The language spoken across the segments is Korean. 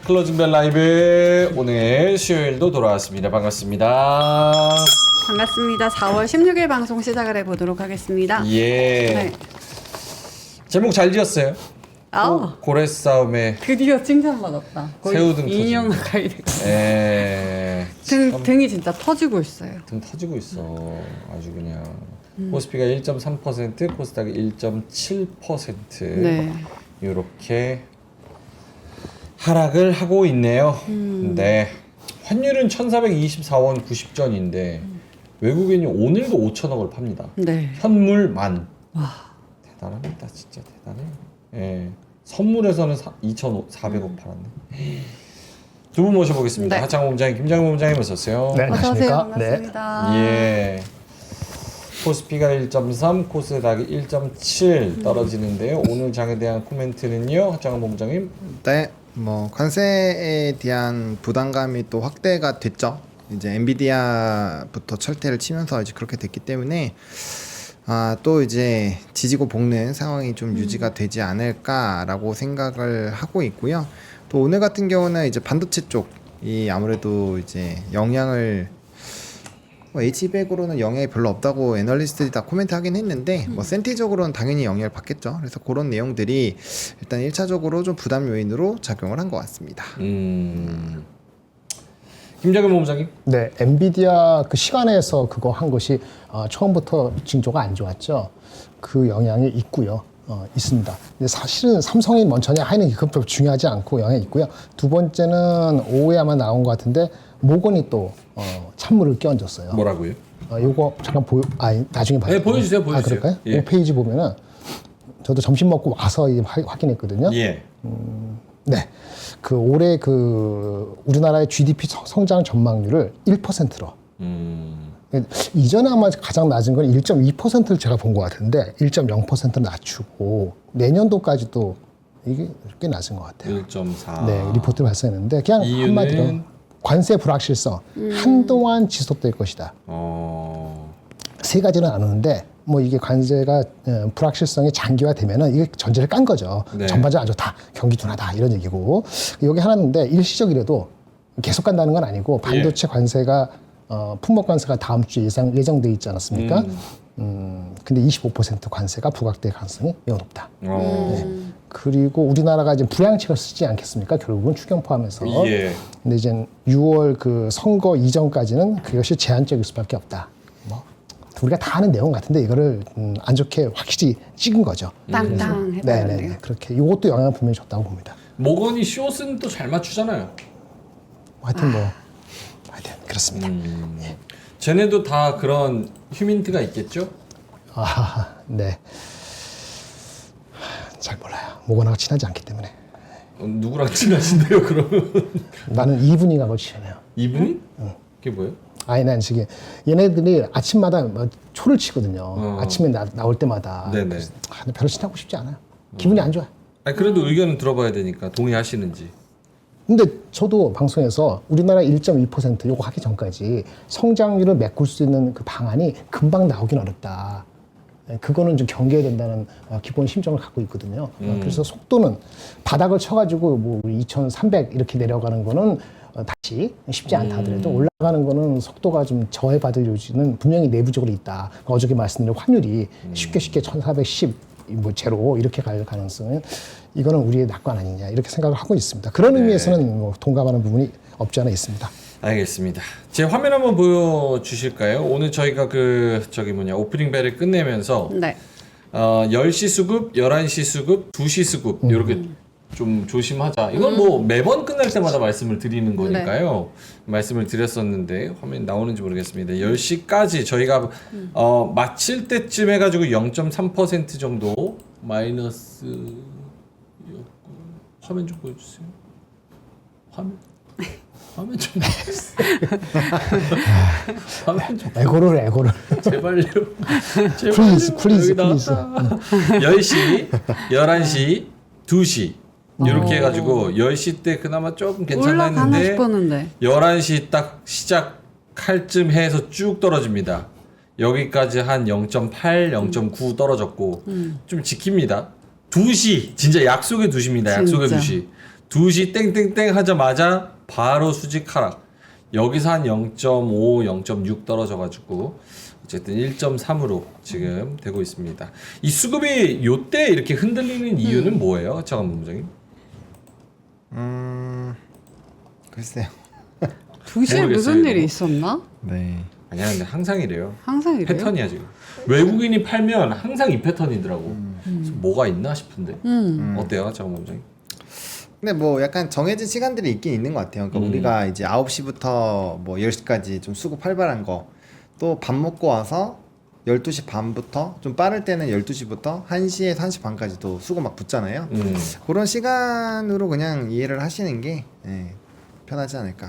클로징벨 라이브 오늘 수요일도 돌아왔습니다. 반갑습니다. 반갑습니다. 4월 16일 방송 시작을 해보도록 하겠습니다. 예. 네. 제목 잘 지었어요. 고래 싸움에 드디어 칭찬받았다. 새우등 2년 터지고. 가까이 됐어. 에. 등이 진짜 터지고 있어요. 등 터지고 있어. 아주 그냥. 코스피가 1.3%, 코스닥이 1.7%. 네. 이렇게 하락을 하고 있네요. 네. 환율은 1,424원 90전인데 외국인이 오늘도 5천억을 팝니다. 네. 현물만. 와. 대단합니다. 진짜 대단해요. 예. 선물에서는 2,400억 팔았네. 두 분 모셔보겠습니다. 네. 하창호 본부장님, 김장훈 본부장님 어서오세요. 네, 어서 오세요. 안녕하십니까? 반갑습니다. 예. 코스피가 1.3, 코스닥이 1.7 떨어지는데요. 오늘 장에 대한 코멘트는요, 하창호 본부장님. 네, 뭐 관세에 대한 부담감이 또 확대가 됐죠. 이제 엔비디아부터 철퇴를 치면서 이제 그렇게 됐기 때문에 또 이제 지지고 볶는 상황이 좀 유지가 되지 않을까라고 생각을 하고 있고요. 또 오늘 같은 경우는 이제 반도체 쪽이 아무래도 이제 영향을 H백으로는 영향이 별로 없다고 애널리스트들이 다 코멘트 하긴 했는데 뭐 센티적으로는 당연히 영향을 받겠죠. 그래서 그런 내용들이 일단 1차적으로 좀 부담 요인으로 작용을 한 것 같습니다. 김장훈 본부장님. 네, 엔비디아 그 시간에서 그거 한 것이 처음부터 징조가 안 좋았죠. 그 영향이 있고요. 있습니다. 근데 사실은 삼성이 먼저냐 하는 게 그것도 중요하지 않고 영향이 있고요. 두 번째는 오후에 아마 나온 것 같은데 모건이 또 찬물을 끼얹었어요. 뭐라고요? 요거 잠깐 나중에 봐요. 네, 보여주세요. 보여주세요. 그럴까요? 예. 5페이지 보면은 저도 점심 먹고 와서 확인했거든요. 예. 네. 그 올해 그 우리나라의 GDP 성장 전망률을 1%로. 이전에 아마 가장 낮은 건 1.2%를 제가 본 것 같은데 1.0%를 낮추고 내년도까지도 이게 꽤 낮은 것 같아요. 1.4. 네, 리포트를 발표했는데 그냥 이유는? 한마디로 관세 불확실성 한동안 지속될 것이다. 세 가지는 안 오는데 뭐 이게 관세가 불확실성이 장기화되면은 이게 전제를 깐 거죠. 네. 전반적으로 아주 다 경기 둔화다 이런 얘기고 여기 하나인데 일시적이라도 계속 간다는 건 아니고 반도체 관세가 품목 관세가 다음 주에 예정돼 있지 않았습니까? 근데 25% 관세가 부각될 가능성이 매우 높다. 네. 그리고 우리나라가 이제 부양책을 쓰지 않겠습니까? 결국은 추경 포함해서. 예. 근데 이제 6월 그 선거 이전까지는 그것이 제한적일 수밖에 없다. 뭐 우리가 다 아는 내용 같은데 이거를 안 좋게 확실히 찍은 거죠. 땅땅 해버렸네요. 네네. 그렇게 이것도 영향을 분명히 줬다고 봅니다. 모건이 숏은 또 잘 맞추잖아요. 하여튼 하여튼 그렇습니다. 쟤네도 다 그런 휴민트가 있겠죠? 네. 잘 몰라요. 모건하고 친하지 않기 때문에. 누구랑 친하신데요, 그러면? 나는 이분이하고 친해요. 이분이? 그게 뭐예요? 아니 난 지금 얘네들이 아침마다 뭐 초를 치거든요. 아침에 나올 때마다. 네네. 그래서, 근데 별로 친하고 싶지 않아요. 기분이 안 좋아. 아니, 그래도 의견은 들어봐야 되니까 동의하시는지. 근데 저도 방송에서 우리나라 1.2% 요거 하기 전까지 성장률을 메꿀 수 있는 그 방안이 금방 나오긴 어렵다. 그거는 좀 경계해야 된다는 기본 심정을 갖고 있거든요. 그래서 속도는 바닥을 쳐가지고 뭐 2,300 이렇게 내려가는 거는 다시 쉽지 않다 하더라도 올라가는 거는 속도가 좀 저해받을 요지는 분명히 내부적으로 있다. 어저께 말씀드린 환율이 쉽게 1,410 뭐 제로 이렇게 갈 가능성은 이거는 우리의 낙관 아니냐 이렇게 생각을 하고 있습니다. 그런 의미에서는 뭐 동감하는 부분이 없지 않아 있습니다. 알겠습니다. 제 화면 한번 보여주실까요? 오늘 저희가 오프닝 벨을 끝내면서 네. 10시 수급, 11시 수급, 2시 수급 이렇게 좀 조심하자. 이건 뭐 매번 끝날 때마다 말씀을 드리는 거니까요. 말씀을 드렸었는데 화면이 나오는지 모르겠습니다. 10시까지 저희가 마칠 때쯤 해가지고 0.3% 정도 마이너스 화면 좀 보여주세요. 화면 좀 보여주세요. 화면 좀 에고를 제발요. 플리즈. 10시, 11시, 2시 이렇게 해가지고 10시 때 그나마 조금 괜찮아 올라가나 했는데 싶었는데 11시 딱 시작할 쯤 해서 쭉 떨어집니다. 여기까지 한 0.8, 0.9 떨어졌고 좀 지킵니다. 2시 진짜 약속의 2시입니다. 약속의 진짜. 2시. 2시 땡땡땡 하자마자 바로 수직 하락. 여기서 한 0.5, 0.6 떨어져가지고 어쨌든 1.3으로 지금 되고 있습니다. 이 수급이 요때 이렇게 흔들리는 이유는 뭐예요? 잠깐만 본부장님. 글쎄요. 2시에 모르겠어요, 무슨 이거. 일이 있었나? 네. 아니야 근데 항상 이래요. 항상 이래요? 패턴이야 지금. 외국인이 팔면 항상 이 패턴이더라고. 그래서 뭐가 있나 싶은데. 어때요? 잠깐만 본부장님. 근데 뭐 약간 정해진 시간들이 있긴 있는 것 같아요. 그러니까 우리가 이제 9시부터 뭐 10시까지 좀 수급 활발한 거, 또 밥 먹고 와서 12시 반부터 좀 빠를 때는 12시부터 1시에서 1시 반까지도 수급 막 붙잖아요. 그런 시간으로 그냥 이해를 하시는 게 편하지 않을까.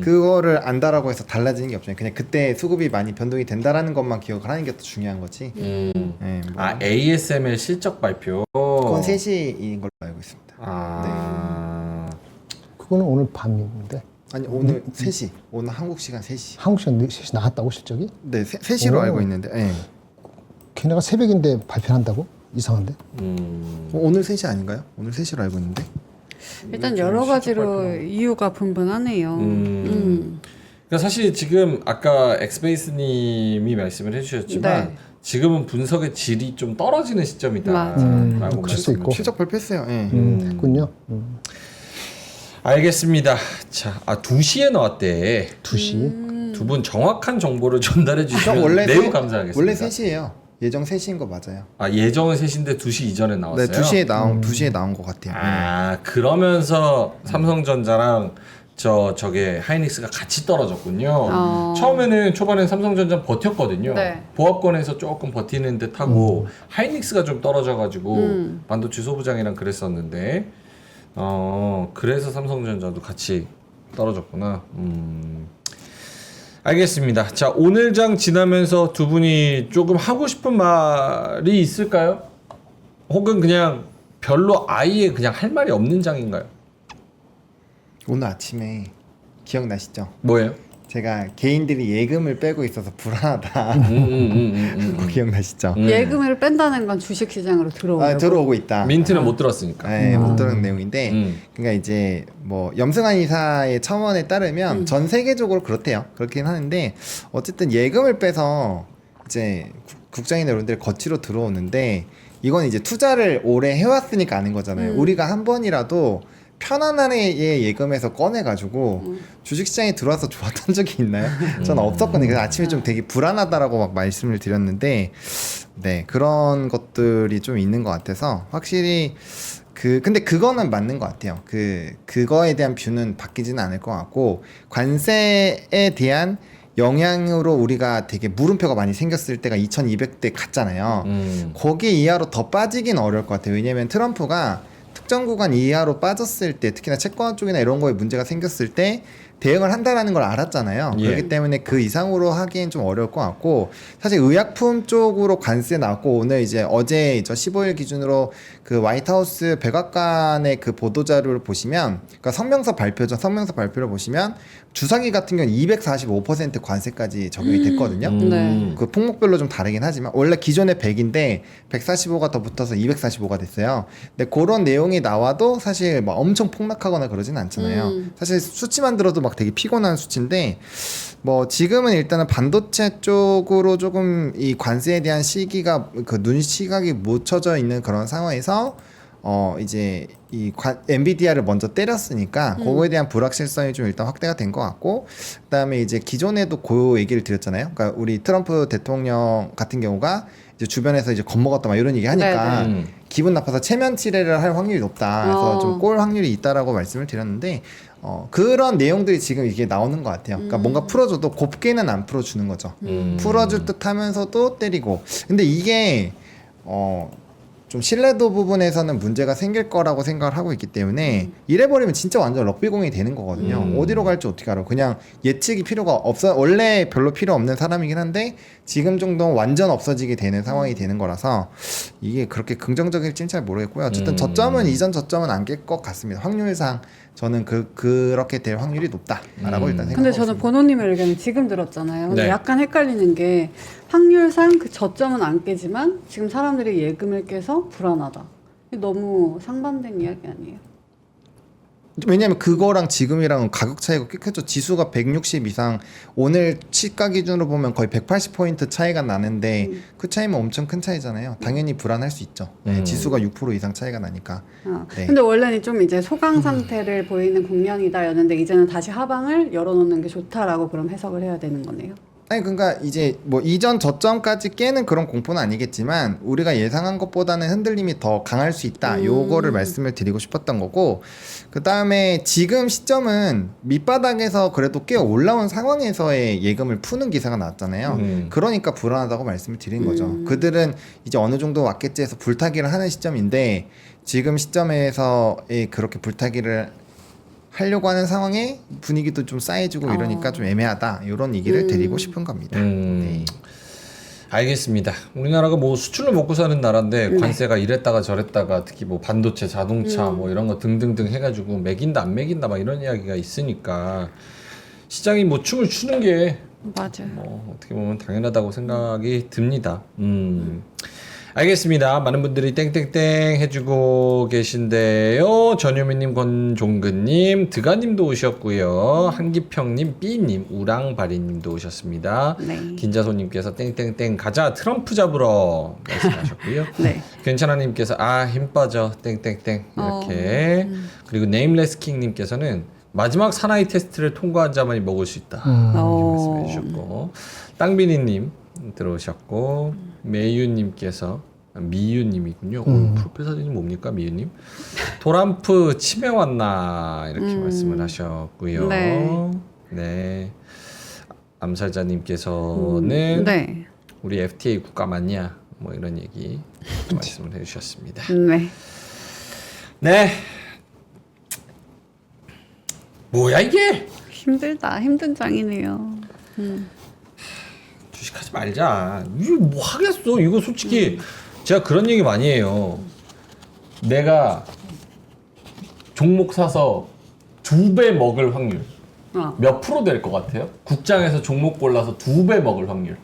그거를 안다라고 해서 달라지는 게 없잖아요. 그냥 그때 수급이 많이 변동이 된다라는 것만 기억을 하는 게 더 중요한 거지. 뭐. 아 ASML 실적 발표. 그건 3시인 걸로 알고 있습니다. 그거는 오늘 밤인데 아니 오늘 3시. 오늘 한국 시간 3시. 한국 시간 4시 나갔다고 실적이? 네, 3시로 오. 알고 있는데. 네. 걔네가 새벽인데 발표한다고? 이상한데? 오늘 3시 아닌가요? 오늘 3시로 알고 있는데. 일단 여러 가지로 이유가 분분하네요. 그러니까 사실 지금 아까 엑스페이스님이 말씀을 해주셨지만 네. 지금은 분석의 질이 좀 떨어지는 시점이다라고 맞아요. 그럴 수 말씀을 있고. 실적 발표했어요. 예. 됐군요. 알겠습니다. 자, 2시에 나왔대. 2시. 두 분 정확한 정보를 전달해 저 주시면 원래 매우 세- 감사하겠습니다. 원래 3시예요. 예정 3시인 거 맞아요. 아, 예정은 3시인데 2시 이전에 나왔어요? 네, 2시에 나온 것 같아요. 아, 그러면서 삼성전자랑 저게 하이닉스가 같이 떨어졌군요. 처음에는 초반에 삼성전자 버텼거든요. 네. 보합권에서 조금 버티는 듯 하고 하이닉스가 좀 떨어져가지고 반도체 소부장이랑 그랬었는데 그래서 삼성전자도 같이 떨어졌구나. 알겠습니다. 자, 오늘 장 지나면서 두 분이 조금 하고 싶은 말이 있을까요? 혹은 그냥 별로 아예 그냥 할 말이 없는 장인가요? 오늘 아침에 기억나시죠? 뭐예요? 제가 개인들이 예금을 빼고 있어서 불안하다. 그거 기억나시죠? 예금을 뺀다는 건 주식시장으로 들어오려고. 들어오고 있다. 민트는 못 들었으니까. 네, 못 들은 내용인데, 음. 그러니까 이제 뭐 염승환 이사의 첨언에 따르면 전 세계적으로 그렇대요. 그렇긴 하는데 어쨌든 예금을 빼서 이제 국장이나 이런 데를 거치로 들어오는데 이건 이제 투자를 오래 해왔으니까 아는 거잖아요. 우리가 한 번이라도 편안하게 예금에서 꺼내가지고 주식시장에 들어와서 좋았던 적이 있나요? 저는 없었거든요. 그래서 아침에 좀 되게 불안하다라고 막 말씀을 드렸는데, 네, 그런 것들이 좀 있는 것 같아서 확실히 근데 그거는 맞는 것 같아요. 그거에 대한 뷰는 바뀌지는 않을 것 같고, 관세에 대한 영향으로 우리가 되게 물음표가 많이 생겼을 때가 2200대 갔잖아요. 거기 이하로 더 빠지긴 어려울 것 같아요. 왜냐면 트럼프가 특정 구간 이하로 빠졌을 때, 특히나 채권 쪽이나 이런 거에 문제가 생겼을 때 대응을 한다라는 걸 알았잖아요. 예. 그렇기 때문에 그 이상으로 하기엔 좀 어려울 것 같고, 사실 의약품 쪽으로 관세 나왔고, 오늘 이제 어제 15일 기준으로 그 화이트하우스 백악관의 그 보도자료를 보시면, 그러니까 성명서 발표죠. 성명서 발표를 보시면 주사기 같은 경우는 245% 관세까지 적용이 됐거든요. 네. 그 품목별로 좀 다르긴 하지만 원래 기존에 100인데 145가 더 붙어서 245가 됐어요. 근데 그런 내용이 나와도 사실 막 엄청 폭락하거나 그러진 않잖아요. 사실 수치만 들어도 막 되게 피곤한 수치인데, 뭐 지금은 일단은 반도체 쪽으로 조금 이 관세에 대한 시기가 눈 시각이 묻혀져 있는 그런 상황에서 이제 엔비디아를 먼저 때렸으니까 그거에 대한 불확실성이 좀 일단 확대가 된 것 같고, 그다음에 이제 기존에도 그 얘기를 드렸잖아요. 그러니까 우리 트럼프 대통령 같은 경우가 이제 주변에서 이제 겁먹었다 막 이런 얘기 하니까 네네. 기분 나빠서 체면 치레를 할 확률이 높다. 그래서 좀 꼴 확률이 있다라고 말씀을 드렸는데, 그런 내용들이 지금 이게 나오는 것 같아요. 그러니까 뭔가 풀어줘도 곱게는 안 풀어주는 거죠. 풀어줄 듯 하면서도 때리고. 근데 이게 좀 신뢰도 부분에서는 문제가 생길 거라고 생각을 하고 있기 때문에 이래버리면 진짜 완전 럭비공이 되는 거거든요. 어디로 갈지 어떻게 알아? 그냥 예측이 필요가 없어. 원래 별로 필요 없는 사람이긴 한데 지금 정도는 완전 없어지게 되는 상황이 되는 거라서 이게 그렇게 긍정적일지는 잘 모르겠고요. 어쨌든 저점은 이전 저점은 안 깰 것 같습니다. 확률상 저는 그렇게 될 확률이 높다라고 일단 생각하고 근데 저는 있습니다. 본호님의 의견을 지금 들었잖아요. 근데 네. 약간 헷갈리는 게 확률상 그 저점은 안 깨지만 지금 사람들이 예금을 깨서 불안하다. 이게 너무 상반된 이야기 아니에요? 왜냐면 그거랑 지금이랑 가격 차이가 꽤 크죠. 지수가 160 이상 오늘 시가 기준으로 보면 거의 180포인트 차이가 나는데 그 차이면 엄청 큰 차이잖아요. 당연히 불안할 수 있죠. 네, 지수가 6% 이상 차이가 나니까. 네. 근데 원래는 좀 이제 소강 상태를 보이는 국면이다였는데 이제는 다시 하방을 열어놓는 게 좋다라고 그럼 해석을 해야 되는 거네요. 아니 그러니까 이제 뭐 이전 저점까지 깨는 그런 공포는 아니겠지만 우리가 예상한 것보다는 흔들림이 더 강할 수 있다. 요거를 말씀을 드리고 싶었던 거고 그 다음에 지금 시점은 밑바닥에서 그래도 꽤 올라온 상황에서의 예금을 푸는 기사가 나왔잖아요. 그러니까 불안하다고 말씀을 드린 거죠. 그들은 이제 어느 정도 왔겠지 해서 불타기를 하는 시점인데 지금 시점에서의 그렇게 불타기를 하려고 하는 상황에 분위기도 좀 싸해지고 이러니까 좀 애매하다 이런 얘기를 드리고 싶은 겁니다. 네. 알겠습니다. 우리나라가 뭐 수출을 먹고 사는 나라인데 관세가 이랬다가 저랬다가 특히 뭐 반도체, 자동차 뭐 이런 거 등등등 해가지고 매긴다 안 매긴다 막 이런 이야기가 있으니까 시장이 뭐 춤을 추는 게 맞아요. 뭐 어떻게 보면 당연하다고 생각이 듭니다. 알겠습니다. 많은 분들이 땡땡땡 해주고 계신데요. 전유미님, 권종근님, 드가님도 오셨고요. 한기평님, B님, 우랑바리님도 오셨습니다. 네. 긴자소님께서 땡땡땡 가자 트럼프 잡으러 말씀하셨고요. 네. 괜찮아님께서 힘 빠져 땡땡땡 이렇게 그리고 네임레스킹님께서는 마지막 사나이 테스트를 통과한 자만이 먹을 수 있다 이렇게 말씀해 주셨고 땅비니님 들어오셨고 메이유님께서 미유님이군요. 프로필 사진이 뭡니까 미유님? 도람프 치매 왔나 이렇게 말씀을 하셨고요. 네. 암살자님께서는 네. 우리 FTA 국가 맞냐 뭐 이런 얘기 말씀을 해주셨습니다. 네. 네. 뭐야 이게? 힘들다. 힘든 장이네요. 주식하지 말자. 이거 뭐 하겠어. 이거 솔직히 제가 그런 얘기 많이 해요. 내가 종목 사서 2배 먹을 확률 몇 프로 될 것 같아요? 국장에서 종목 골라서 2배 먹을 확률.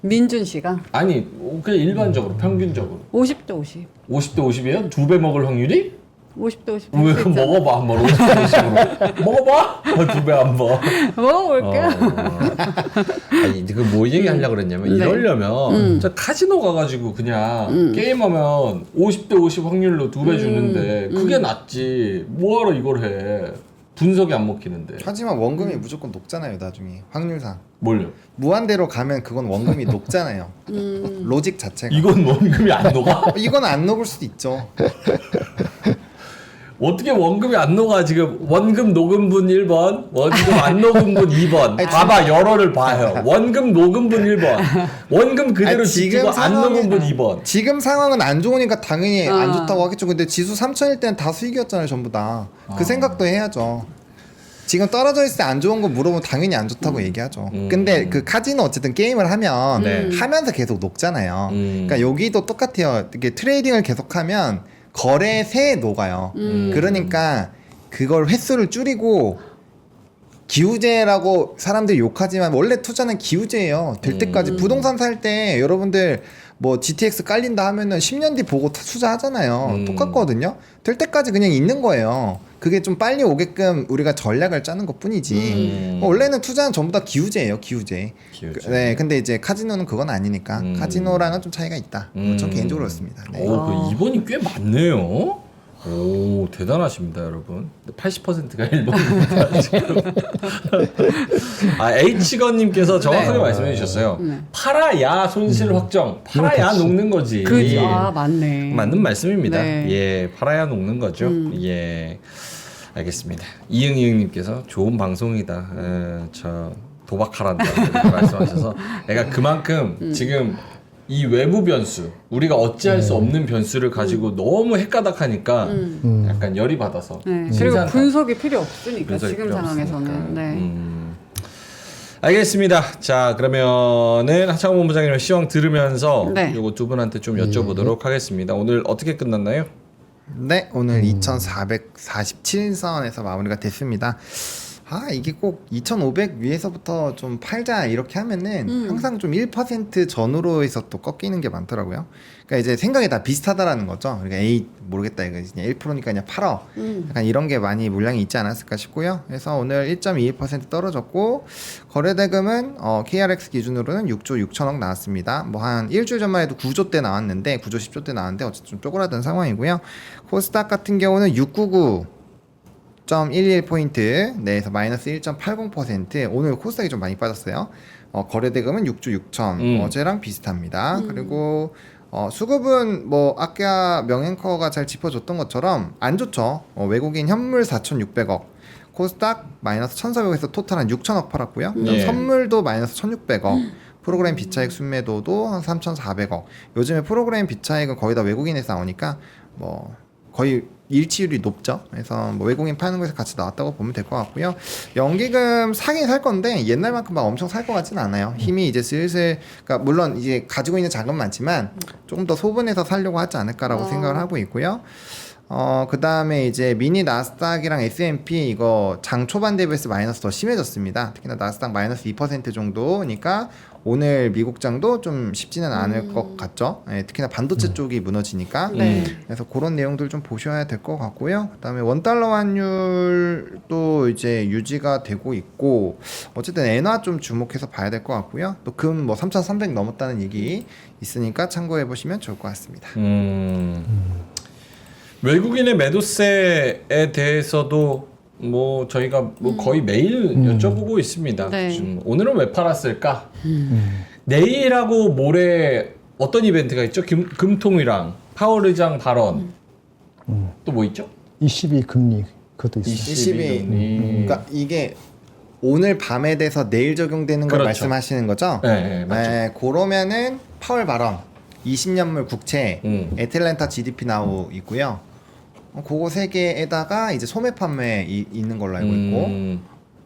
민준 씨가 아니 그냥 일반적으로 평균적으로 50대 50. 50대 50이에요? 2배 먹을 확률이? 50대 50. 왜 그럼 먹어봐 한번 50대 50으로 먹어봐? 2배 한번 먹어볼게요. 아니 그 뭐 얘기하려고 그랬냐면 네. 이러려면 저 카지노 가가지고 그냥 게임하면 50대 50 확률로 2배 주는데 그게 낫지 뭐하러 이걸 해 분석이 안 먹히는데. 하지만 원금이 무조건 높잖아요 나중에 확률상. 뭘요? 무한대로 가면 그건 원금이 높잖아요. 로직 자체가. 이건 원금이 안 녹아? 이건 안 녹을 수도 있죠. 어떻게 원금이 안 녹아? 지금 원금 녹은 분 1번, 원금 안 녹은 분 2번. 봐봐, 열어를 봐요. 원금 녹은 분 1번, 원금 그대로 지금 안 녹은 분 2번. 지금 상황은 안 좋으니까 당연히 안 좋다고 하겠죠. 근데 지수 3천일 때는 다 수익이었잖아요, 전부 다. 그 생각도 해야죠. 지금 떨어져 있을 때 안 좋은 거 물어보면 당연히 안 좋다고 얘기하죠. 근데 그 카지노 어쨌든 게임을 하면 하면서 계속 녹잖아요. 그러니까 여기도 똑같아요. 이게 트레이딩을 계속하면 거래세에 녹아요. 그러니까 그걸 횟수를 줄이고 기우제라고 사람들이 욕하지만 원래 투자는 기우제예요. 될 때까지 부동산 살 때 여러분들 뭐 GTX 깔린다 하면은 10년 뒤 보고 투자하잖아요. 똑같거든요. 될 때까지 그냥 있는 거예요. 그게 좀 빨리 오게끔 우리가 전략을 짜는 것 뿐이지. 원래는 투자는 전부 다 기우제예요, 기우제. 네, 근데 이제 카지노는 그건 아니니까 카지노랑은 좀 차이가 있다. 전 개인적으로 그렇습니다. 네. 오, 그 2번이 꽤 많네요. 오, 대단하십니다, 여러분. 80%가 1번입니다, 지금. H건님께서 정확하게 말씀해 주셨어요. 팔아야 손실 확정, 팔아야 녹는 거지. 그죠. 맞네. 맞는 말씀입니다. 네. 예, 팔아야 녹는 거죠. 예, 알겠습니다. 이응이응님께서 좋은 방송이다. 저 도박하란다 이렇게 말씀하셔서 내가 그만큼 지금 이 외부 변수 우리가 어찌할 수 없는 변수를 가지고 너무 헷가닥하니까 약간 열이 받아서 네. 그리고 신기하다. 분석이 필요 없으니까 분석이 지금 필요 상황에서는. 없으니까. 네. 알겠습니다. 자, 그러면은 하창호 본부장님 시황 들으면서 네. 요거 두 분한테 좀 여쭤보도록 하겠습니다. 오늘 어떻게 끝났나요? 네, 오늘 2447선에서 마무리가 됐습니다. 이게 꼭 2,500 위에서부터 좀 팔자 이렇게 하면은 항상 좀 1% 전후로 해서 또 꺾이는 게 많더라고요. 그러니까 이제 생각이 다 비슷하다라는 거죠. 그러니까 에이 모르겠다 이거 그냥 1%니까 그냥 팔어. 약간 이런 게 많이 물량이 있지 않았을까 싶고요. 그래서 오늘 1.21% 떨어졌고 거래대금은 KRX 기준으로는 6조 6천억 나왔습니다. 뭐 한 일주일 전만 해도 9조 대 나왔는데 9조 10조 대 나왔는데 어쨌든 좀 쪼그라든 상황이고요. 코스닥 같은 경우는 699 0.11포인트 내에서 마이너스 1.80%. 오늘 코스닥이 좀 많이 빠졌어요. 거래대금은 6조 6천 어제랑 비슷합니다. 그리고 수급은 뭐 아까 명앵커가 잘 짚어줬던 것처럼 안 좋죠. 외국인 현물 4,600억, 코스닥 마이너스 1,400억에서 토탈 한 6천억 팔았고요. 예. 선물도 마이너스 1,600억. 프로그램 비차익 순매도도 한 3,400억. 요즘에 프로그램 비차익은 거의 다 외국인에서 나오니까 뭐 거의 일치율이 높죠. 그래서 뭐 외국인 파는 것에 같이 나왔다고 보면 될 것 같고요. 연기금 사긴 살 건데 옛날만큼 막 엄청 살 것 같지는 않아요. 힘이 이제 슬슬, 그러니까 물론 이제 가지고 있는 자금은 많지만 조금 더 소분해서 살려고 하지 않을까라고 생각을 하고 있고요. 그 다음에 이제 미니 나스닥이랑 S&P 이거 장 초반 대비해서 마이너스 더 심해졌습니다. 특히나 나스닥 마이너스 2% 정도니까 오늘 미국장도 좀 쉽지는 않을 것 같죠. 예, 특히나 반도체 쪽이 무너지니까. 네. 그래서 그런 내용들 좀 보셔야 될 것 같고요. 그다음에 원달러 환율도 이제 유지가 되고 있고 어쨌든 엔화 좀 주목해서 봐야 될 것 같고요. 또 금 뭐 3,300 넘었다는 얘기 있으니까 참고해 보시면 좋을 것 같습니다. 외국인의 매도세에 대해서도 뭐 저희가 뭐 거의 매일 여쭤보고 있습니다. 네. 좀 오늘은 왜 팔았을까? 내일하고 모레 어떤 이벤트가 있죠? 금통위랑 파월 의장 발언 또 뭐 있죠? ECB 금리 그것도 있어요. 20이 그러니까 이게 오늘 밤에 돼서 내일 적용되는 걸 그렇죠. 말씀하시는 거죠? 네, 맞죠. 네, 그러면은 파월 발언 20년물 국채 애틀랜타 GDP 나우 있고요. 그거 세 개에다가 이제 소매 판매 있는 걸로 알고 있고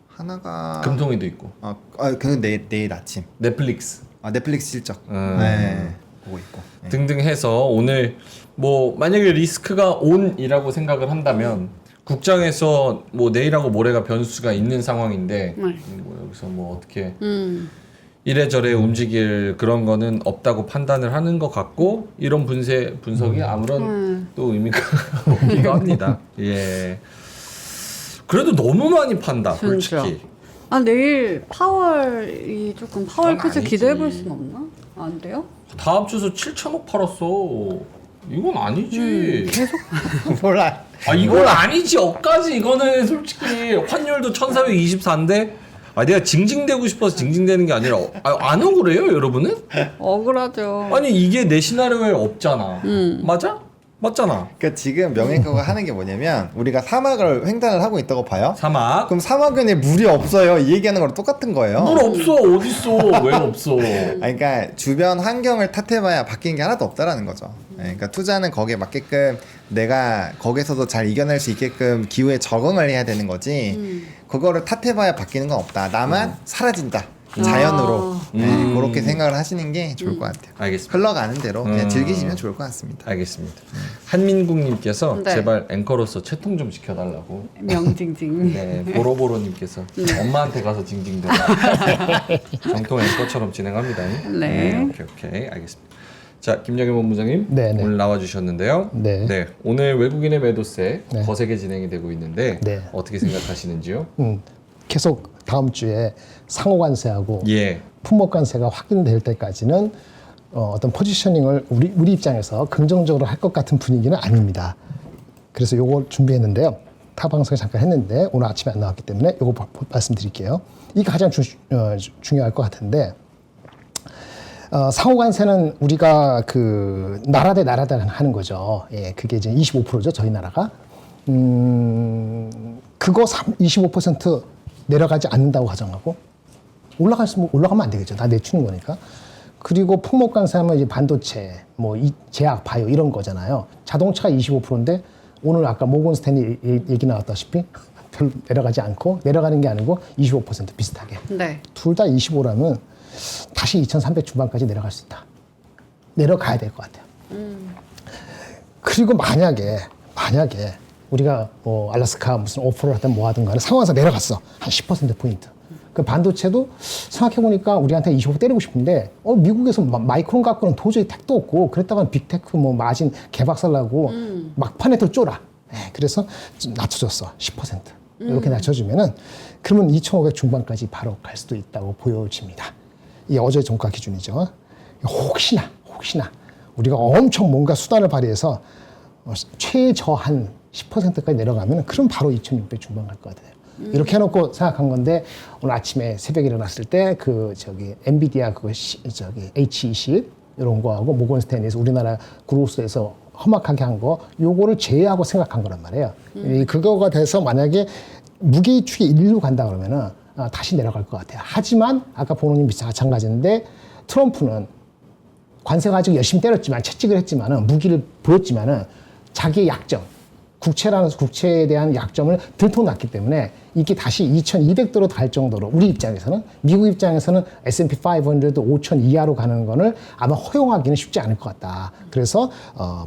하나가 금통위도 있고 그건 내일 아침 넷플릭스 넷플릭스 실적 네, 그거 있고 네. 등등 해서 오늘 뭐 만약에 리스크가 온이라고 생각을 한다면 국장에서 뭐 내일하고 모레가 변수가 있는 상황인데 네. 뭐 여기서 뭐 어떻게 이래저래 움직일 그런 거는 없다고 판단을 하는 것 같고 이런 분석이 아무런 또 의미가 없기도 합니다. 예. 그래도 너무 많이 판다, 진짜. 솔직히. 내일 파월이 조금 파월 그건 퀴즈 아니지. 기대해 볼 수는 없나? 안 돼요? 다 합쳐서 7천억 팔았어. 이건 아니지. 계속 몰라. 이건 아니지. 억까지 이거는 솔직히 환율도 1,424인데 내가 징징대고 싶어서 징징대는 게 아니라 안 억울해요, 여러분은? 억울하죠. 아니 이게 내 시나리오에 없잖아. 맞아? 맞잖아. 그러니까 지금 명예커가 하는 게 뭐냐면 우리가 사막을 횡단을 하고 있다고 봐요. 사막. 그럼 사막에 물이 없어요. 이 얘기하는 거랑 똑같은 거예요. 물 없어. 어딨어. 왜 없어. 그러니까 주변 환경을 탓해봐야 바뀌는 게 하나도 없다라는 거죠. 그러니까 투자는 거기에 맞게끔 내가 거기서도 잘 이겨낼 수 있게끔 기후에 적응을 해야 되는 거지. 그거를 탓해봐야 바뀌는 건 없다. 나만 사라진다. 자연으로. 그렇게 생각을 하시는 게 좋을 것 같아요. 알겠습니다. 흘러가는 대로 그냥 즐기시면 좋을 것 같습니다. 알겠습니다. 한민국님께서 네. 제발 앵커로서 채통 좀 시켜달라고. 명징징. 네, 보로보로님께서 엄마한테 가서 징징대라. 정통 앵커처럼 진행합니다. 네. 오케이, 알겠습니다. 자, 김영일 본부장님 네, 네. 오늘 나와주셨는데요. 네. 오늘 외국인의 매도세 네. 거세게 진행이 되고 있는데 네. 어떻게 생각하시는지요? 계속 다음 주에 상호관세하고 예, 품목관세가 확인될 때까지는 어떤 포지셔닝을 우리 입장에서 긍정적으로 할 것 같은 분위기는 아닙니다. 그래서 요걸 준비했는데요. 타 방송에 잠깐 했는데 오늘 아침에 안 나왔기 때문에 요거 말씀드릴게요. 이게 가장 중요할 것 같은데 상호관세는 우리가 그 나라 대 나라다 하는 거죠. 예, 그게 이제 25%죠. 저희 나라가. 그거 25% 내려가지 않는다고 가정하고 올라가면 안 되겠죠. 다 내추는 거니까. 그리고 품목관세하면 이제 반도체, 뭐 제약, 바이오 이런 거잖아요. 자동차가 25%인데 오늘 아까 모건 스탠리 얘기 나왔다시피 별로 내려가지 않고 내려가는 게 아니고 25% 비슷하게. 네. 둘 다 25라면 다시 2,300 중반까지 내려갈 수 있다. 내려가야 될 것 같아요. 그리고 만약에 우리가 알래스카 무슨 오퍼를 하든 뭐 하든 간에 상황에서 내려갔어. 한 10%포인트. 그 반도체도 생각해보니까 우리한테 25% 때리고 싶은데 미국에서 마이크론 갖고는 도저히 택도 없고 그랬다가 빅테크 뭐 마진 개박살나고 막판에 또 쫄아. 그래서 좀 낮춰줬어. 10%. 이렇게 낮춰주면은 그러면 2,500 중반까지 바로 갈 수도 있다고 보여집니다. 이게 어제 종가 기준이죠. 혹시나 우리가 엄청 뭔가 수단을 발휘해서 최저한 10%까지 내려가면 그럼 바로 2,600 중반 갈 것 같아요. 이렇게 해놓고 생각한 건데 오늘 아침에 새벽에 일어났을 때 엔비디아 H20 이런 거하고 모건 스탠리에서 우리나라 그로스에서 험악하게 한 거 요거를 제외하고 생각한 거란 말이에요. 그거가 돼서 만약에 무게추이 일로 간다 그러면은 다시 내려갈 것 같아요. 하지만 아까 보노님 마찬가지인데 트럼프는 관세 가지고 열심히 때렸지만 채찍을 했지만은 무기를 보였지만은 자기의 약점 국채에 대한 약점을 들통났기 때문에 이게 다시 2,200도로 갈 정도로 우리 입장에서는 미국 입장에서는 S&P 500도 5,000 이하로 가는 거를 아마 허용하기는 쉽지 않을 것 같다. 그래서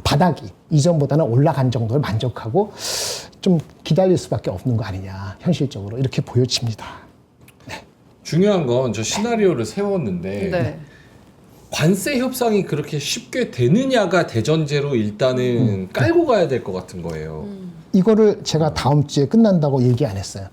바닥이 이전보다는 올라간 정도를 만족하고 좀 기다릴 수밖에 없는 거 아니냐 현실적으로 이렇게 보여집니다. 중요한 건 저 시나리오를 세웠는데 네. 관세 협상이 그렇게 쉽게 되느냐가 대전제로 일단은 깔고 가야 될 것 같은 거예요. 이거를 제가 다음 주에 끝난다고 얘기 안 했어요.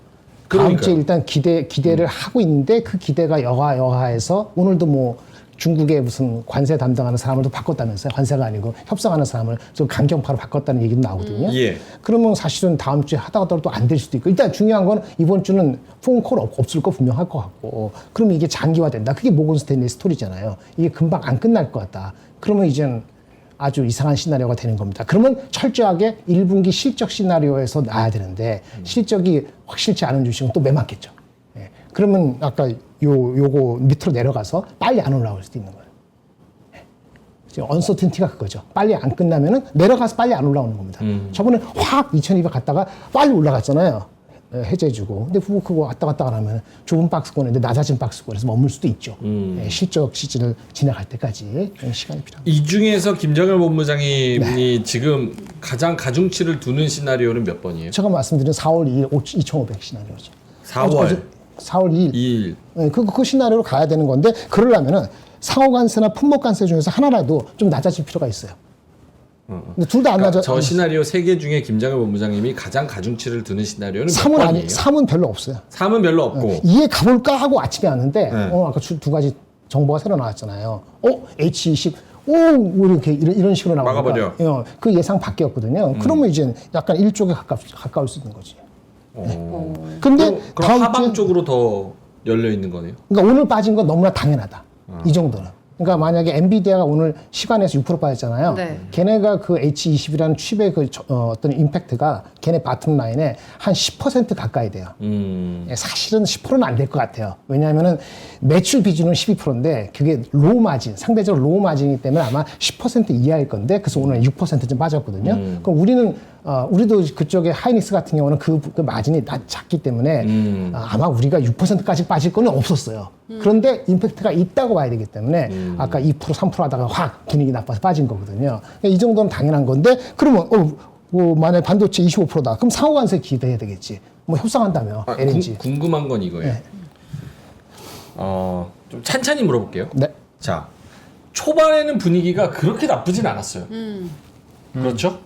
다음 그러니까요. 주에 일단 기대를 하고 있는데 그 기대가 여하해서 오늘도 뭐 중국의 무슨 관세 담당하는 사람을 또 바꿨다면서요. 관세가 아니고 협상하는 사람을 좀 강경파로 바꿨다는 얘기도 나오거든요. 예. 그러면 사실은 다음 주에 하다가 또 안 될 수도 있고 일단 중요한 건 이번 주는 폰콜 없을 거 분명할 것 같고 그러면 이게 장기화된다. 그게 모건 스탠리 스토리잖아요. 이게 금방 안 끝날 것 같다. 그러면 이제는 아주 이상한 시나리오가 되는 겁니다. 그러면 철저하게 1분기 실적 시나리오에서 나야 되는데 실적이 확실치 않은 주식은 또 매맞겠죠. 예. 그러면 아까 요거 밑으로 내려가서 빨리 안 올라올 수도 있는 거예요. 예. 언서튼티가 그거죠. 빨리 안 끝나면은 내려가서 빨리 안 올라오는 겁니다. 저번에 확 2,200 갔다가 빨리 올라갔잖아요. 예, 해제해주고. 근데 그거 왔다 갔다 하면 좁은 박스권인데 낮아진 박스권에서 머물 수도 있죠. 예, 실적 시즌을 지나갈 때까지 시간이 필요합니다. 이 중에서 김정일 본부장님이 지금 가장 가중치를 두는 시나리오는 몇 번이에요? 제가 말씀드린 4월 2일 2,500 시나리오죠. 4월 4월 2일. 2일. 네, 그 시나리오로 가야 되는 건데 그러려면은 상호관세나 품목관세 중에서 하나라도 좀 낮아질 필요가 있어요. 근데 둘 다 안 낮아. 저 시나리오 3개 중에 김정일 본부장님이 가장 가중치를 두는 시나리오는 몇 3은 번이에요? 3은 별로 없어요. 3은 별로 없고. 이해 가볼까 하고 아침에 왔는데 네. 아까 두 가지 정보가 새로 나왔잖아요. H20 뭐 이렇게 이런 식으로 나오니까 막아버려. 그 예상 바뀌었거든요. 그러면 이제 약간 일쪽에 가까울 수 있는 거지. 근데 그럼 다음 하방 주에 쪽으로 더 열려 있는 거네요. 그러니까 오늘 빠진 건 너무나 당연하다. 이 정도는. 그러니까 만약에 엔비디아가 오늘 시간에서 6% 빠졌잖아요. 네. 걔네가 그 H20이라는 칩의 어떤 임팩트가 걔네 바텀 라인에 한 10% 가까이 돼요. 예, 사실은 10%는 안 될 것 같아요. 왜냐하면은 매출 비중은 12%인데 그게 로우 마진, 상대적으로 로우 마진이기 때문에 아마 10% 이하일 건데 그래서 오늘 6%좀 빠졌거든요. 그럼 우리도 그쪽에 하이닉스 같은 경우는 그 마진이 작기 때문에 아마 우리가 6%까지 빠질 거는 없었어요. 그런데 임팩트가 있다고 봐야 되기 때문에 아까 2% 3% 하다가 확 분위기 나빠서 빠진 거거든요. 그러니까 이 정도는 당연한 건데 그러면 만약에 반도체 25%다. 그럼 상호관세 기대해야 되겠지. 뭐 협상한다며 LNG. 궁금한 건 이거예요. 네. 좀 찬찬히 물어볼게요. 네. 자, 초반에는 분위기가 그렇게 나쁘진 않았어요. 그렇죠?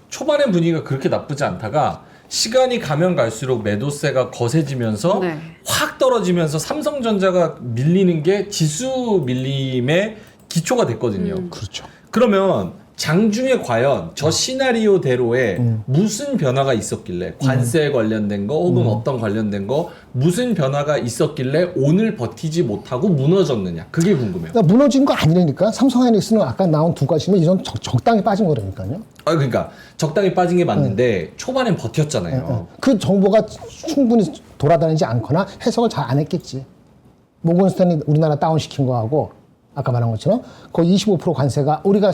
초반엔 분위기가 그렇게 나쁘지 않다가 시간이 가면 갈수록 매도세가 거세지면서 네. 확 떨어지면서 삼성전자가 밀리는 게 지수 밀림의 기초가 됐거든요. 그렇죠. 그러면 장중에 과연 저 시나리오대로에 무슨 변화가 있었길래 관세에 관련된 거 혹은 어떤 관련된 거 무슨 변화가 있었길래 오늘 버티지 못하고 무너졌느냐 그게 궁금해요. 그러니까 무너진 거 아니라니까. 삼성하이닉스는 아까 나온 두 가지면 이전 적당히 빠진 거라니까요. 그러니까 적당히 빠진 게 맞는데 초반엔 버텼잖아요. 그 정보가 충분히 돌아다니지 않거나 해석을 잘 안 했겠지. 모건 스탠리 우리나라 다운시킨 거하고 아까 말한 것처럼 거의 25% 관세가 우리가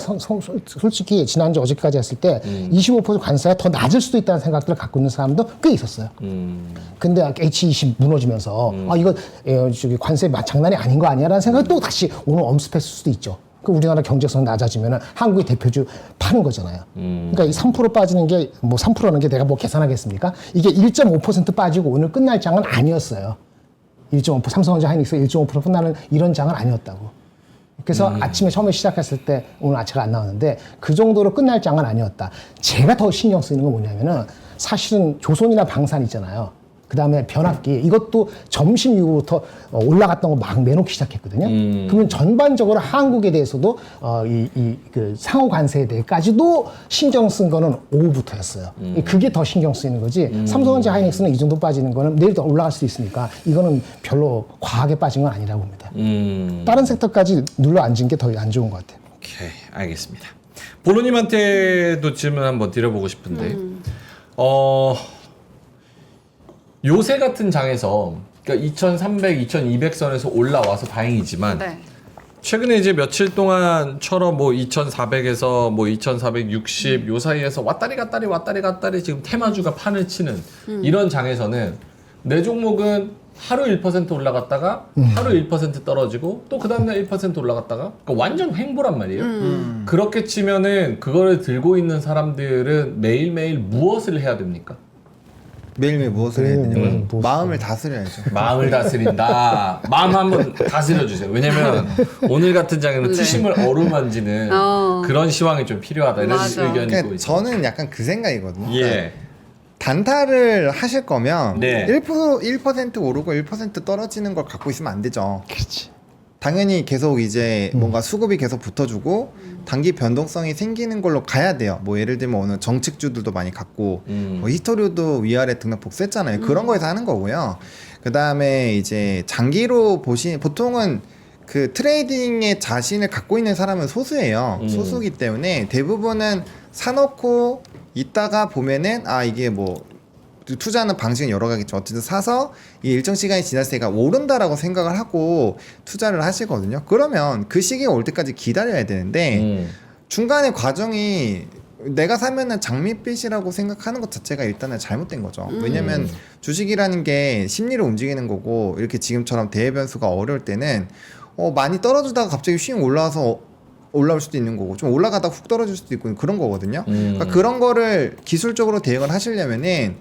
솔직히 지난주 어저께까지 했을 때 25% 관세가 더 낮을 수도 있다는 생각들을 갖고 있는 사람도 꽤 있었어요. 근데 H20 무너지면서 이거 저기 관세 장난이 아닌 거 아니야라는 생각이 또 다시 오늘 엄습했을 수도 있죠. 그 우리나라 경제성 낮아지면은 한국의 대표주 파는 거잖아요. 그러니까 이 3% 빠지는 게 뭐 3%라는 게 내가 뭐 계산하겠습니까? 이게 1.5% 빠지고 오늘 끝날 장은 아니었어요. 1.5% 삼성전자 하이닉스 1.5% 끝나는 이런 장은 아니었다고. 그래서 아침에 처음에 시작했을 때 오늘 아침에 안 나왔는데 그 정도로 끝날 장은 아니었다. 제가 더 신경 쓰이는 건 뭐냐면은 사실은 조선이나 방산 있잖아요. 그 다음에 변압기 이것도 점심 이후부터 올라갔던 거 막 내놓기 시작했거든요. 그러면 전반적으로 한국에 대해서도 그 상호 관세에 대해까지도 신경 쓴 거는 오후부터였어요. 그게 더 신경 쓰이는 거지. 삼성전자 하이닉스는 이 정도 빠지는 거는 내일 더 올라갈 수도 있으니까 이거는 별로 과하게 빠진 건 아니라고 봅니다. 다른 섹터까지 눌러 앉은 게 더 안 좋은 것 같아요. 오케이, 알겠습니다. 보로님한테도 질문 한번 드려보고 싶은데, 요새 같은 장에서 그러니까 2,300, 2,200선에서 올라와서 다행이지만 네. 최근에 이제 며칠 동안처럼 뭐 2,400에서 뭐 2,460 요 사이에서 왔다리 갔다리 지금 테마주가 판을 치는 이런 장에서는 내 종목은 하루 1% 올라갔다가 하루 1% 떨어지고 또 그 다음날 1% 올라갔다가 그러니까 완전 횡보란 말이에요. 그렇게 치면은 그거를 들고 있는 사람들은 매일매일 무엇을 해야 됩니까? 매일매일 무엇을 해야 되냐면 무엇을 마음을 다스려야죠. 마음을 다스린다. 마음 한번 다스려 주세요. 왜냐면 오늘 같은 장에는 네. 투심을 어루만지는 그런 시황이 좀 필요하다 이런 맞아. 의견이 있고 그러니까 있어요. 저는 약간 그 생각이거든요. 예. 단타를 하실 거면 네. 1% 오르고 1% 떨어지는 걸 갖고 있으면 안 되죠. 그렇지. 당연히 계속 이제 뭔가 수급이 계속 붙어주고 단기 변동성이 생기는 걸로 가야 돼요. 뭐 예를 들면 오늘 정책주들도 많이 갖고 뭐 히스토리도 위아래 등락 복수했잖아요. 그런 거에서 하는 거고요. 그 다음에 이제 장기로 보통은 그 트레이딩의 자신을 갖고 있는 사람은 소수예요. 소수기 때문에 대부분은 사놓고 있다가 보면은 아 이게 뭐 투자하는 방식은 여러 가지겠죠. 어쨌든 사서 이 일정 시간이 지났을 때가 오른다라고 생각을 하고 투자를 하시거든요. 그러면 그 시기가 올 때까지 기다려야 되는데 중간에 과정이 내가 사면은 장밋빛이라고 생각하는 것 자체가 일단은 잘못된 거죠. 왜냐면 주식이라는 게 심리를 움직이는 거고 이렇게 지금처럼 대외 변수가 어려울 때는 많이 떨어지다가 갑자기 휙 올라와서 올라올 수도 있는 거고 좀 올라가다 훅 떨어질 수도 있고 그런 거거든요. 그러니까 그런 거를 기술적으로 대응을 하시려면은